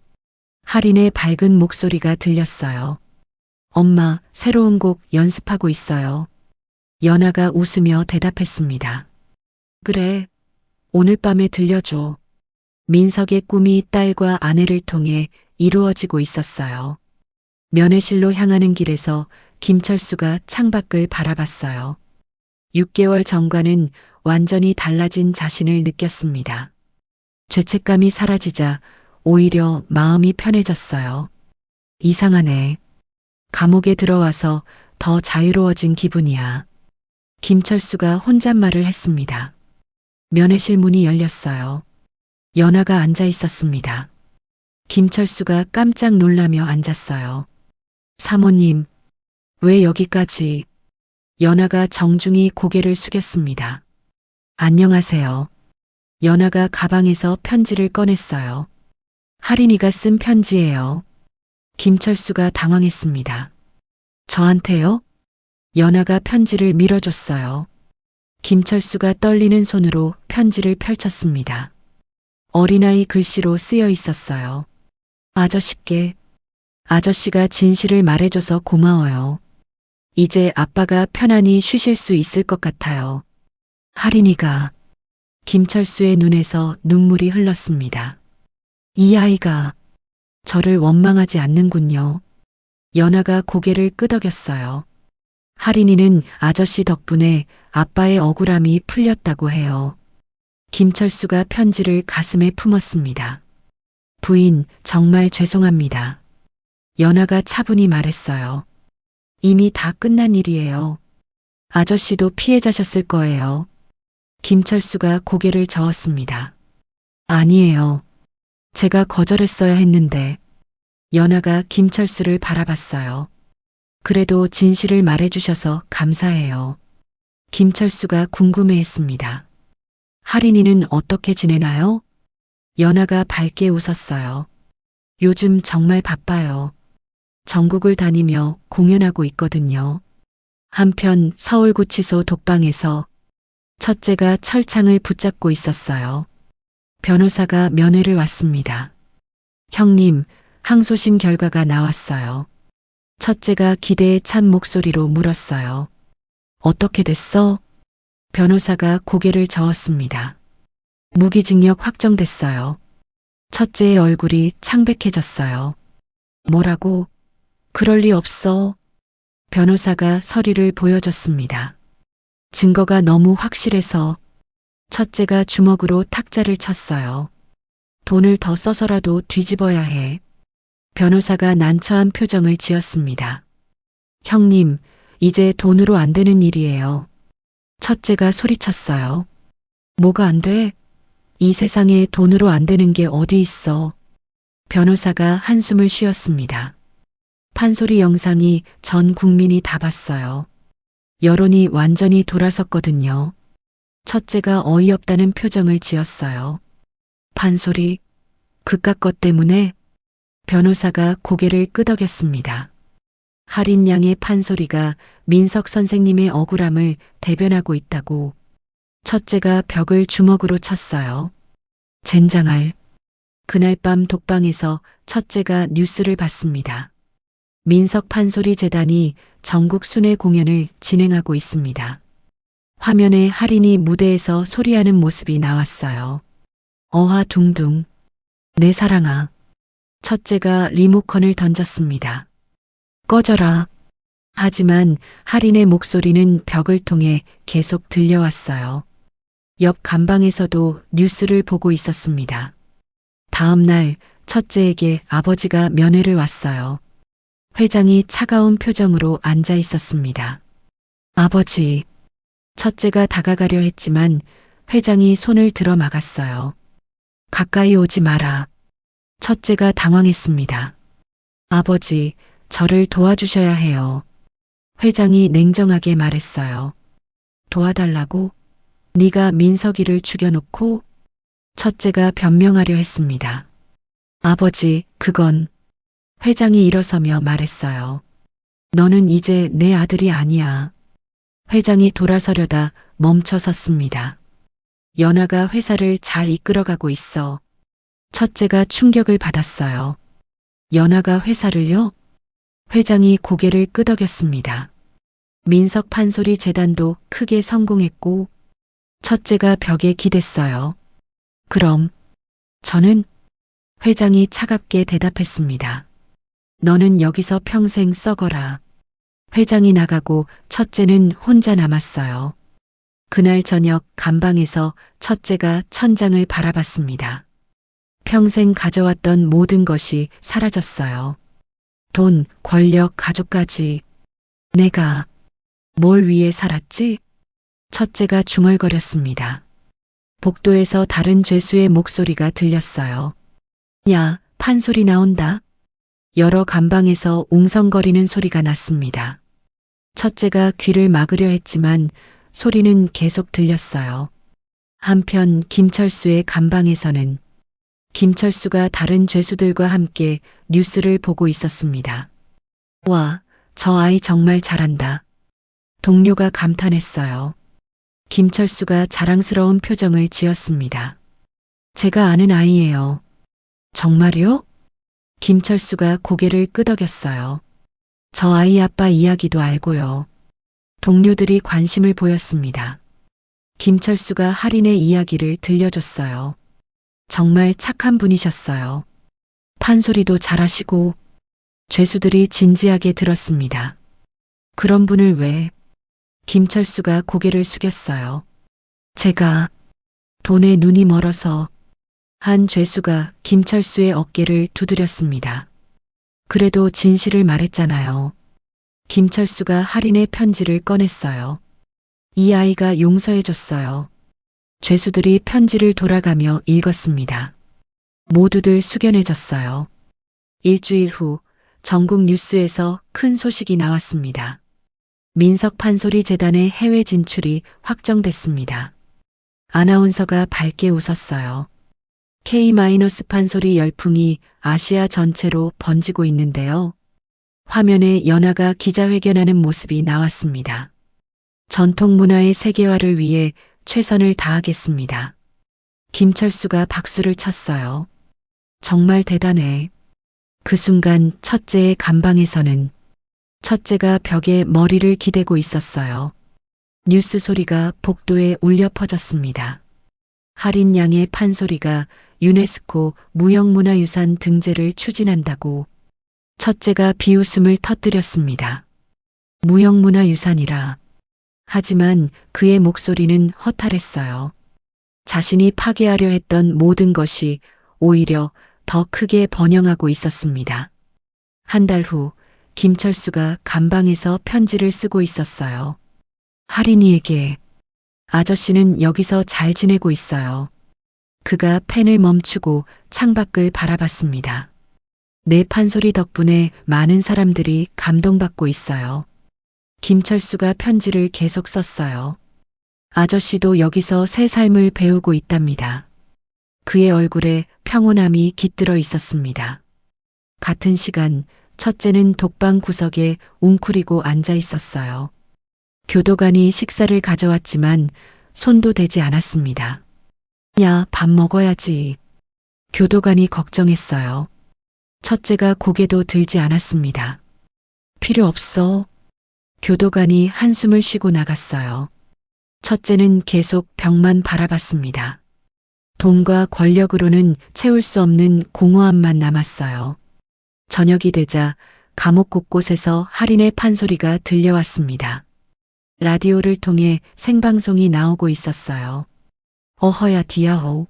Speaker 1: 할인의 밝은 목소리가 들렸어요. 엄마, 새로운 곡 연습하고 있어요. 연하가 웃으며 대답했습니다. 그래, 오늘 밤에 들려줘. 민석의 꿈이 딸과 아내를 통해 이루어지고 있었어요. 면회실로 향하는 길에서 김철수가 창밖을 바라봤어요. 6개월 전과는 완전히 달라진 자신을 느꼈습니다. 죄책감이 사라지자 오히려 마음이 편해졌어요. 이상하네. 감옥에 들어와서 더 자유로워진 기분이야. 김철수가 혼잣말을 했습니다. 면회실 문이 열렸어요. 연하가 앉아 있었습니다. 김철수가 깜짝 놀라며 앉았어요. 사모님, 왜 여기까지? 연하가 정중히 고개를 숙였습니다. 안녕하세요. 연하가 가방에서 편지를 꺼냈어요. 할인이가 쓴 편지예요. 김철수가 당황했습니다. 저한테요? 연하가 편지를 밀어줬어요. 김철수가 떨리는 손으로 편지를 펼쳤습니다. 어린아이 글씨로 쓰여 있었어요. 아저씨께, 아저씨가 진실을 말해줘서 고마워요. 이제 아빠가 편안히 쉬실 수 있을 것 같아요. 할인이가. 김철수의 눈에서 눈물이 흘렀습니다. 이 아이가 저를 원망하지 않는군요. 연하가 고개를 끄덕였어요. 할인이는 아저씨 덕분에 아빠의 억울함이 풀렸다고 해요. 김철수가 편지를 가슴에 품었습니다. 부인, 정말 죄송합니다. 연하가 차분히 말했어요. 이미 다 끝난 일이에요. 아저씨도 피해자셨을 거예요. 김철수가 고개를 저었습니다. 아니에요. 제가 거절했어야 했는데. 연하가 김철수를 바라봤어요. 그래도 진실을 말해주셔서 감사해요. 김철수가 궁금해했습니다. 할인이는 어떻게 지내나요? 연하가 밝게 웃었어요. 요즘 정말 바빠요. 전국을 다니며 공연하고 있거든요. 한편 서울구치소 독방에서 첫째가 철창을 붙잡고 있었어요. 변호사가 면회를 왔습니다. 형님, 항소심 결과가 나왔어요. 첫째가 기대에 찬 목소리로 물었어요. 어떻게 됐어? 변호사가 고개를 저었습니다. 무기징역 확정됐어요. 첫째의 얼굴이 창백해졌어요. 뭐라고? 그럴 리 없어. 변호사가 서류를 보여줬습니다. 증거가 너무 확실해서. 첫째가 주먹으로 탁자를 쳤어요. 돈을 더 써서라도 뒤집어야 해. 변호사가 난처한 표정을 지었습니다. 형님, 이제 돈으로 안 되는 일이에요. 첫째가 소리쳤어요. 뭐가 안 돼? 이 세상에 돈으로 안 되는 게 어디 있어. 변호사가 한숨을 쉬었습니다. 판소리 영상이 전 국민이 다 봤어요. 여론이 완전히 돌아섰거든요. 첫째가 어이없다는 표정을 지었어요. 판소리, 그깟 것 때문에? 변호사가 고개를 끄덕였습니다. 할인 양의 판소리가 민석 선생님의 억울함을 대변하고 있다고. 첫째가 벽을 주먹으로 쳤어요. 젠장할. 그날 밤 독방에서 첫째가 뉴스를 봤습니다. 민석 판소리 재단이 전국 순회 공연을 진행하고 있습니다. 화면에 할인이 무대에서 소리하는 모습이 나왔어요. 어하둥둥. 내 사랑아. 첫째가 리모컨을 던졌습니다. 꺼져라. 하지만 할인의 목소리는 벽을 통해 계속 들려왔어요. 옆 간방에서도 뉴스를 보고 있었습니다. 다음 날 첫째에게 아버지가 면회를 왔어요. 회장이 차가운 표정으로 앉아 있었습니다. 아버지, 첫째가 다가가려 했지만 회장이 손을 들어 막았어요. 가까이 오지 마라. 첫째가 당황했습니다. 아버지, 저를 도와주셔야 해요. 회장이 냉정하게 말했어요. 도와달라고? 네가 민석이를 죽여놓고? 첫째가 변명하려 했습니다. 아버지, 그건 회장이 일어서며 말했어요. 너는 이제 내 아들이 아니야. 회장이 돌아서려다 멈춰 섰습니다. 연아가 회사를 잘 이끌어가고 있어. 첫째가 충격을 받았어요. 연아가 회사를요? 회장이 고개를 끄덕였습니다. 민석 판소리 재단도 크게 성공했고 첫째가 벽에 기댔어요. 그럼 저는? 회장이 차갑게 대답했습니다. 너는 여기서 평생 썩어라. 회장이 나가고 첫째는 혼자 남았어요. 그날 저녁 간방에서 첫째가 천장을 바라봤습니다. 평생 가져왔던 모든 것이 사라졌어요. 돈, 권력, 가족까지. 내가 뭘 위해 살았지? 첫째가 중얼거렸습니다. 복도에서 다른 죄수의 목소리가 들렸어요. 야, 판소리 나온다. 여러 간방에서 웅성거리는 소리가 났습니다. 첫째가 귀를 막으려 했지만 소리는 계속 들렸어요. 한편 김철수의 간방에서는 김철수가 다른 죄수들과 함께 뉴스를 보고 있었습니다. 와, 저 아이 정말 잘한다. 동료가 감탄했어요. 김철수가 자랑스러운 표정을 지었습니다. 제가 아는 아이예요. 정말요? 김철수가 고개를 끄덕였어요. 저 아이 아빠 이야기도 알고요. 동료들이 관심을 보였습니다. 김철수가 할인의 이야기를 들려줬어요. 정말 착한 분이셨어요. 판소리도 잘하시고. 죄수들이 진지하게 들었습니다. 그런 분을 왜? 김철수가 고개를 숙였어요. 제가 돈에 눈이 멀어서. 한 죄수가 김철수의 어깨를 두드렸습니다. 그래도 진실을 말했잖아요. 김철수가 할인의 편지를 꺼냈어요. 이 아이가 용서해줬어요. 죄수들이 편지를 돌아가며 읽었습니다. 모두들 숙연해졌어요. 일주일 후 전국 뉴스에서 큰 소식이 나왔습니다. 민석 판소리 재단의 해외 진출이 확정됐습니다. 아나운서가 밝게 웃었어요. K- 판소리 열풍이 아시아 전체로 번지고 있는데요. 화면에 연아가 기자회견하는 모습이 나왔습니다. 전통 문화의 세계화를 위해 최선을 다하겠습니다. 김철수가 박수를 쳤어요. 정말 대단해. 그 순간 첫째의 간방에서는 첫째가 벽에 머리를 기대고 있었어요. 뉴스 소리가 복도에 울려 퍼졌습니다. 할인 양의 판소리가 유네스코 무형문화유산 등재를 추진한다고. 첫째가 비웃음을 터뜨렸습니다. 무형문화유산이라. 하지만 그의 목소리는 허탈했어요. 자신이 파괴하려 했던 모든 것이 오히려 더 크게 번영하고 있었습니다. 한 달 후 김철수가 간방에서 편지를 쓰고 있었어요. 할인이에게. 아저씨는 여기서 잘 지내고 있어요. 그가 펜을 멈추고 창밖을 바라봤습니다. 내 판소리 덕분에 많은 사람들이 감동받고 있어요. 김철수가 편지를 계속 썼어요. 아저씨도 여기서 새 삶을 배우고 있답니다. 그의 얼굴에 평온함이 깃들어 있었습니다. 같은 시간 첫째는 독방 구석에 웅크리고 앉아 있었어요. 교도관이 식사를 가져왔지만 손도 대지 않았습니다. 야, 밥 먹어야지. 교도관이 걱정했어요. 첫째가 고개도 들지 않았습니다. 필요 없어. 교도관이 한숨을 쉬고 나갔어요. 첫째는 계속 벽만 바라봤습니다. 돈과 권력으로는 채울 수 없는 공허함만 남았어요. 저녁이 되자 감옥 곳곳에서 할인의 판소리가 들려왔습니다. 라디오를 통해 생방송이 나오고 있었어요. 어허야 디아호.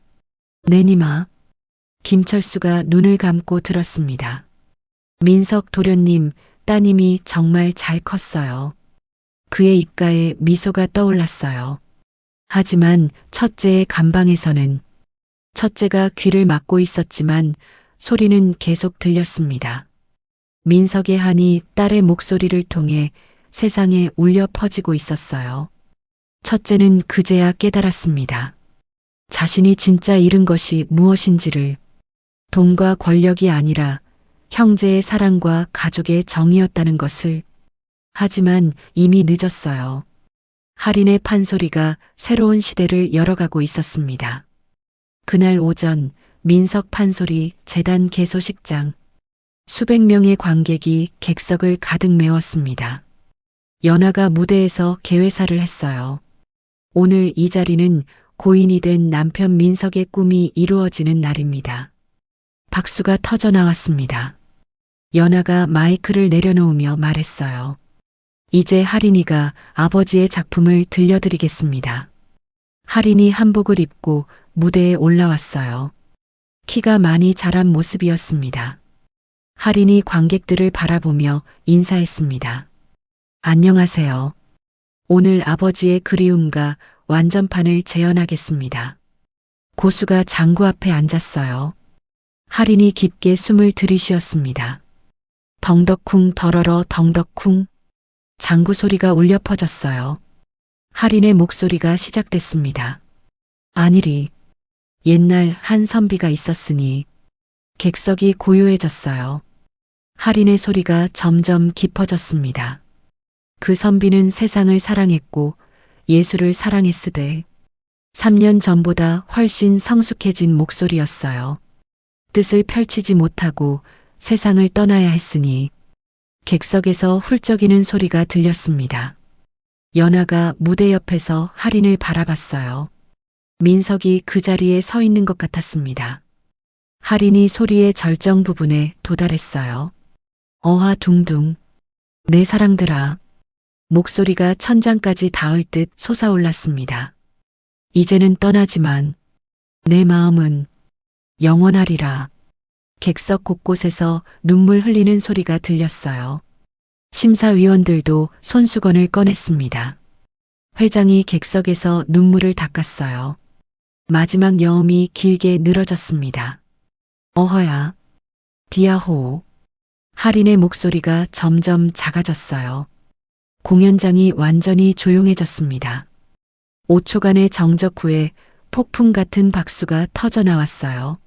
Speaker 1: 내니마. 김철수가 눈을 감고 들었습니다. 민석 도련님, 따님이 정말 잘 컸어요. 그의 입가에 미소가 떠올랐어요. 하지만 첫째의 감방에서는 첫째가 귀를 막고 있었지만 소리는 계속 들렸습니다. 민석의 한이 딸의 목소리를 통해 세상에 울려 퍼지고 있었어요. 첫째는 그제야 깨달았습니다. 자신이 진짜 잃은 것이 무엇인지를. 돈과 권력이 아니라 형제의 사랑과 가족의 정이었다는 것을. 하지만 이미 늦었어요. 할인의 판소리가 새로운 시대를 열어가고 있었습니다. 그날 오전 민석 판소리 재단 개소식장. 수백 명의 관객이 객석을 가득 메웠습니다. 연하가 무대에서 개회사를 했어요. 오늘 이 자리는 고인이 된 남편 민석의 꿈이 이루어지는 날입니다. 박수가 터져 나왔습니다. 연하가 마이크를 내려놓으며 말했어요. 이제 할인이가 아버지의 작품을 들려드리겠습니다. 할인이 한복을 입고 무대에 올라왔어요. 키가 많이 자란 모습이었습니다. 할인이 관객들을 바라보며 인사했습니다. 안녕하세요. 오늘 아버지의 그리움과 완전판을 재현하겠습니다. 고수가 장구 앞에 앉았어요. 할인이 깊게 숨을 들이쉬었습니다. 덩덕쿵 더러러 덩덕쿵. 장구 소리가 울려 퍼졌어요. 할인의 목소리가 시작됐습니다. 아니리. 옛날 한 선비가 있었으니. 객석이 고요해졌어요. 할인의 소리가 점점 깊어졌습니다. 그 선비는 세상을 사랑했고 예술을 사랑했으되 3년 전보다 훨씬 성숙해진 목소리였어요. 뜻을 펼치지 못하고 세상을 떠나야 했으니. 객석에서 훌쩍이는 소리가 들렸습니다. 연하가 무대 옆에서 할인을 바라봤어요. 민석이 그 자리에 서 있는 것 같았습니다. 할인이 소리의 절정 부분에 도달했어요. 어하 둥둥. 내 사랑들아. 목소리가 천장까지 닿을 듯 솟아올랐습니다. 이제는 떠나지만 내 마음은 영원하리라. 객석 곳곳에서 눈물 흘리는 소리가 들렸어요. 심사위원들도 손수건을 꺼냈습니다. 회장이 객석에서 눈물을 닦았어요. 마지막 여음이 길게 늘어졌습니다. 어허야. 디아호. 할인의 목소리가 점점 작아졌어요. 공연장이 완전히 조용해졌습니다. 5초간의 정적 후에 폭풍 같은 박수가 터져 나왔어요.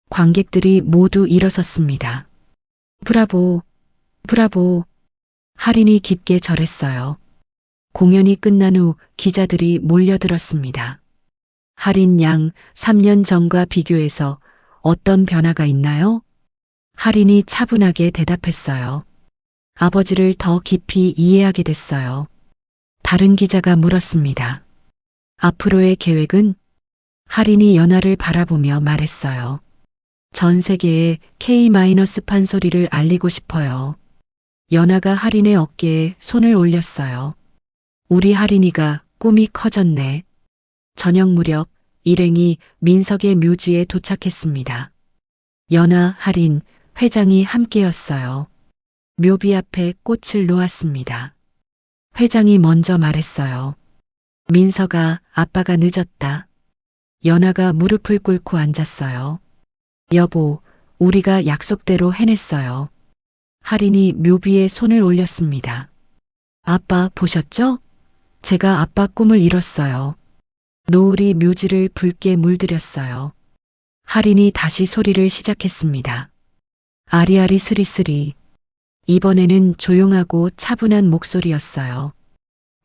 Speaker 1: 관객들이 모두 일어섰습니다. 브라보, 브라보. 할인이 깊게 절했어요. 공연이 끝난 후 기자들이 몰려들었습니다. 할인 양 3년 전과 비교해서 어떤 변화가 있나요? 할인이 차분하게 대답했어요. 아버지를 더 깊이 이해하게 됐어요. 다른 기자가 물었습니다. 앞으로의 계획은? 할인이 연하를 바라보며 말했어요. 전 세계에 K-판 소리를 알리고 싶어요. 연하가 할인의 어깨에 손을 올렸어요. 우리 할인이가 꿈이 커졌네. 저녁 무렵 일행이 민석의 묘지에 도착했습니다. 연하, 할인, 회장이 함께였어요. 묘비 앞에 꽃을 놓았습니다. 회장이 먼저 말했어요. 민석아, 아빠가 늦었다. 연하가 무릎을 꿇고 앉았어요. 여보, 우리가 약속대로 해냈어요. 할인이 묘비에 손을 올렸습니다. 아빠 보셨죠? 제가 아빠 꿈을 이뤘어요. 노을이 묘지를 붉게 물들였어요. 할인이 다시 소리를 시작했습니다. 아리아리 스리스리. 이번에는 조용하고 차분한 목소리였어요.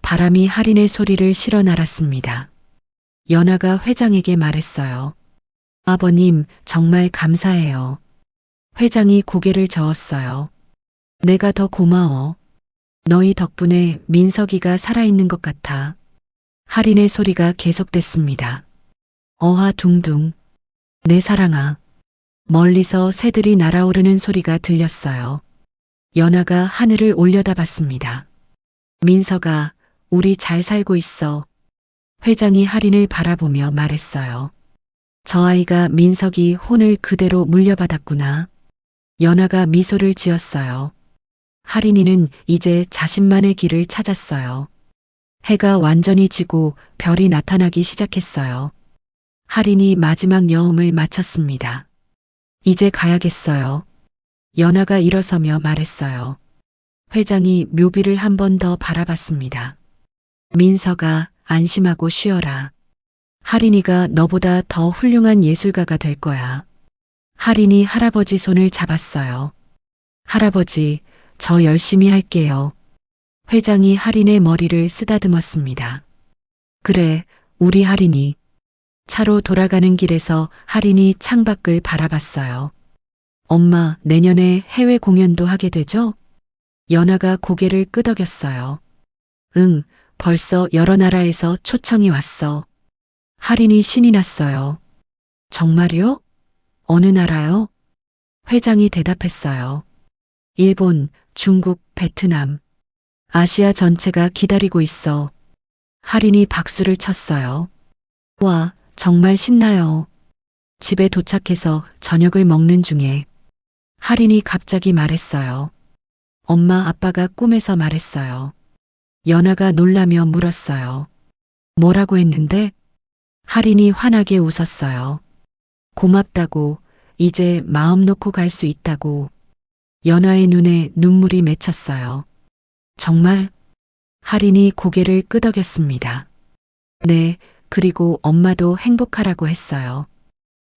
Speaker 1: 바람이 할인의 소리를 실어 날았습니다. 연하가 회장에게 말했어요. 아버님, 정말 감사해요. 회장이 고개를 저었어요. 내가 더 고마워. 너희 덕분에 민석이가 살아있는 것 같아. 할인의 소리가 계속됐습니다. 어하 둥둥. 내 사랑아. 멀리서 새들이 날아오르는 소리가 들렸어요. 연아가 하늘을 올려다봤습니다. 민서가 우리 잘 살고 있어. 회장이 할인을 바라보며 말했어요. 저 아이가 민석이 혼을 그대로 물려받았구나. 연아가 미소를 지었어요. 할인이는 이제 자신만의 길을 찾았어요. 해가 완전히 지고 별이 나타나기 시작했어요. 할인이 마지막 여음을 마쳤습니다. 이제 가야겠어요. 연아가 일어서며 말했어요. 회장이 묘비를 한 번 더 바라봤습니다. 민서가 안심하고 쉬어라. 할인이가 너보다 더 훌륭한 예술가가 될 거야. 할인이 할아버지 손을 잡았어요. 할아버지, 저 열심히 할게요. 회장이 할인의 머리를 쓰다듬었습니다. 그래, 우리 할인이. 차로 돌아가는 길에서 할인이 창밖을 바라봤어요. 엄마, 내년에 해외 공연도 하게 되죠? 연아가 고개를 끄덕였어요. 응, 벌써 여러 나라에서 초청이 왔어. 할인이 신이 났어요. 정말요? 어느 나라요? 회장이 대답했어요. 일본, 중국, 베트남. 아시아 전체가 기다리고 있어. 할인이 박수를 쳤어요. 와, 정말 신나요. 집에 도착해서 저녁을 먹는 중에 할인이 갑자기 말했어요. 엄마, 아빠가 꿈에서 말했어요. 연아가 놀라며 물었어요. 뭐라고 했는데? 할인이 환하게 웃었어요. 고맙다고, 이제 마음 놓고 갈 수 있다고. 연아의 눈에 눈물이 맺혔어요. 정말? 할인이 고개를 끄덕였습니다. 네, 그리고 엄마도 행복하라고 했어요.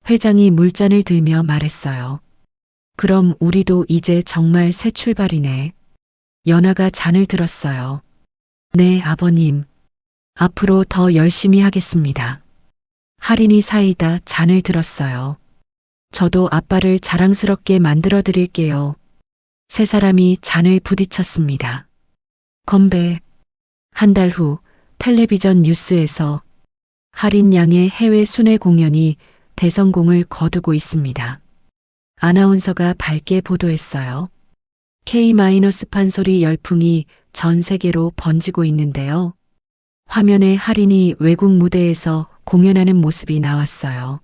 Speaker 1: 회장이 물잔을 들며 말했어요. 그럼 우리도 이제 정말 새 출발이네. 연아가 잔을 들었어요. 네, 아버님. 앞으로 더 열심히 하겠습니다. 할인이 사이다 잔을 들었어요. 저도 아빠를 자랑스럽게 만들어 드릴게요. 세 사람이 잔을 부딪혔습니다. 건배. 한 달 후 텔레비전 뉴스에서 할인 양의 해외 순회 공연이 대성공을 거두고 있습니다. 아나운서가 밝게 보도했어요. K- 판소리 열풍이 전 세계로 번지고 있는데요. 화면에 할인이 외국 무대에서 공연하는 모습이 나왔어요.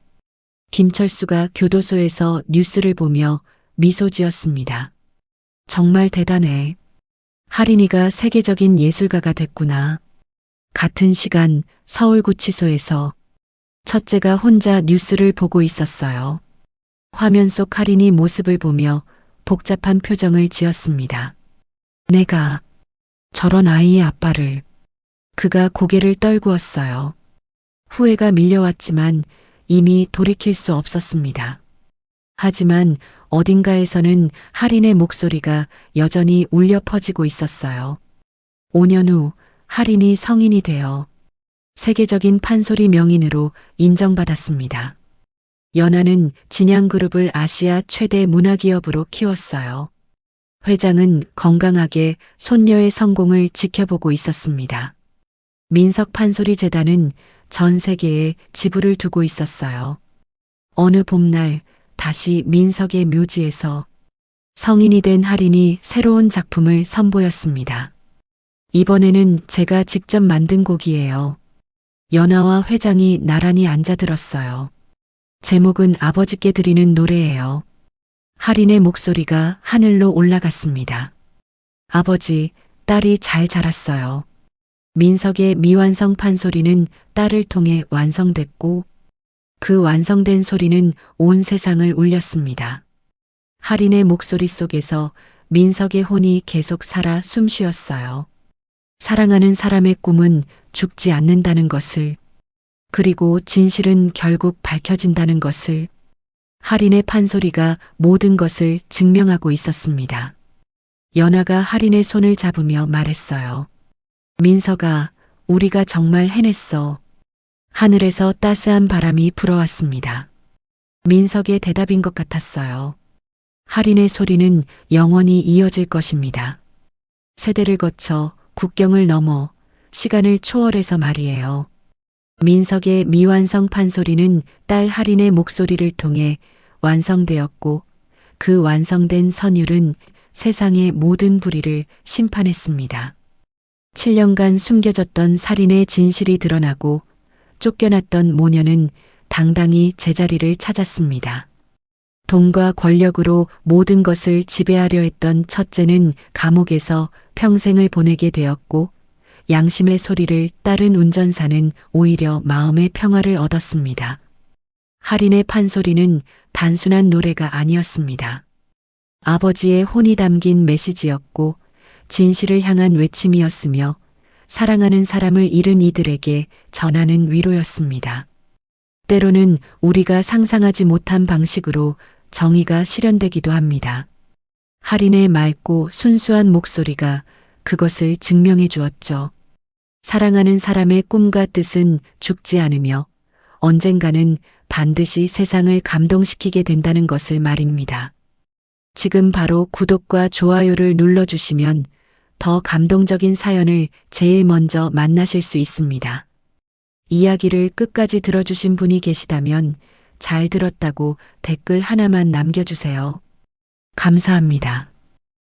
Speaker 1: 김철수가 교도소에서 뉴스를 보며 미소 지었습니다. 정말 대단해. 할인이가 세계적인 예술가가 됐구나. 같은 시간 서울구치소에서 첫째가 혼자 뉴스를 보고 있었어요. 화면 속 할인이 모습을 보며 복잡한 표정을 지었습니다. 내가 저런 아이의 아빠를. 그가 고개를 떨구었어요. 후회가 밀려왔지만 이미 돌이킬 수 없었습니다. 하지만 어딘가에서는 할인의 목소리가 여전히 울려 퍼지고 있었어요. 5년 후 할인이 성인이 되어 세계적인 판소리 명인으로 인정받았습니다. 연아는 진양그룹을 아시아 최대 문화기업으로 키웠어요. 회장은 건강하게 손녀의 성공을 지켜보고 있었습니다. 민석 판소리 재단은 전 세계에 지부를 두고 있었어요. 어느 봄날 다시 민석의 묘지에서 성인이 된 할인이 새로운 작품을 선보였습니다. 이번에는 제가 직접 만든 곡이에요. 연아와 회장이 나란히 앉아 들었어요. 제목은 아버지께 드리는 노래예요. 할인의 목소리가 하늘로 올라갔습니다. 아버지, 딸이 잘 자랐어요. 민석의 미완성 판소리는 딸을 통해 완성됐고 그 완성된 소리는 온 세상을 울렸습니다. 할인의 목소리 속에서 민석의 혼이 계속 살아 숨쉬었어요. 사랑하는 사람의 꿈은 죽지 않는다는 것을, 그리고 진실은 결국 밝혀진다는 것을, 할인의 판소리가 모든 것을 증명하고 있었습니다. 연아가 할인의 손을 잡으며 말했어요. 민석아, 우리가 정말 해냈어. 하늘에서 따스한 바람이 불어왔습니다. 민석의 대답인 것 같았어요. 할인의 소리는 영원히 이어질 것입니다. 세대를 거쳐 국경을 넘어 시간을 초월해서 말이에요. 민석의 미완성 판소리는 딸 할인의 목소리를 통해 완성되었고 그 완성된 선율은 세상의 모든 불의를 심판했습니다. 7년간 숨겨졌던 살인의 진실이 드러나고 쫓겨났던 모녀는 당당히 제자리를 찾았습니다. 돈과 권력으로 모든 것을 지배하려 했던 첫째는 감옥에서 평생을 보내게 되었고, 양심의 소리를 따른 운전사는 오히려 마음의 평화를 얻었습니다. 할인의 판소리는 단순한 노래가 아니었습니다. 아버지의 혼이 담긴 메시지였고, 진실을 향한 외침이었으며, 사랑하는 사람을 잃은 이들에게 전하는 위로였습니다. 때로는 우리가 상상하지 못한 방식으로 정의가 실현되기도 합니다. 할인의 맑고 순수한 목소리가 그것을 증명해 주었죠. 사랑하는 사람의 꿈과 뜻은 죽지 않으며 언젠가는 반드시 세상을 감동시키게 된다는 것을 말입니다. 지금 바로 구독과 좋아요를 눌러주시면 더 감동적인 사연을 제일 먼저 만나실 수 있습니다. 이야기를 끝까지 들어주신 분이 계시다면 잘 들었다고 댓글 하나만 남겨주세요. 감사합니다.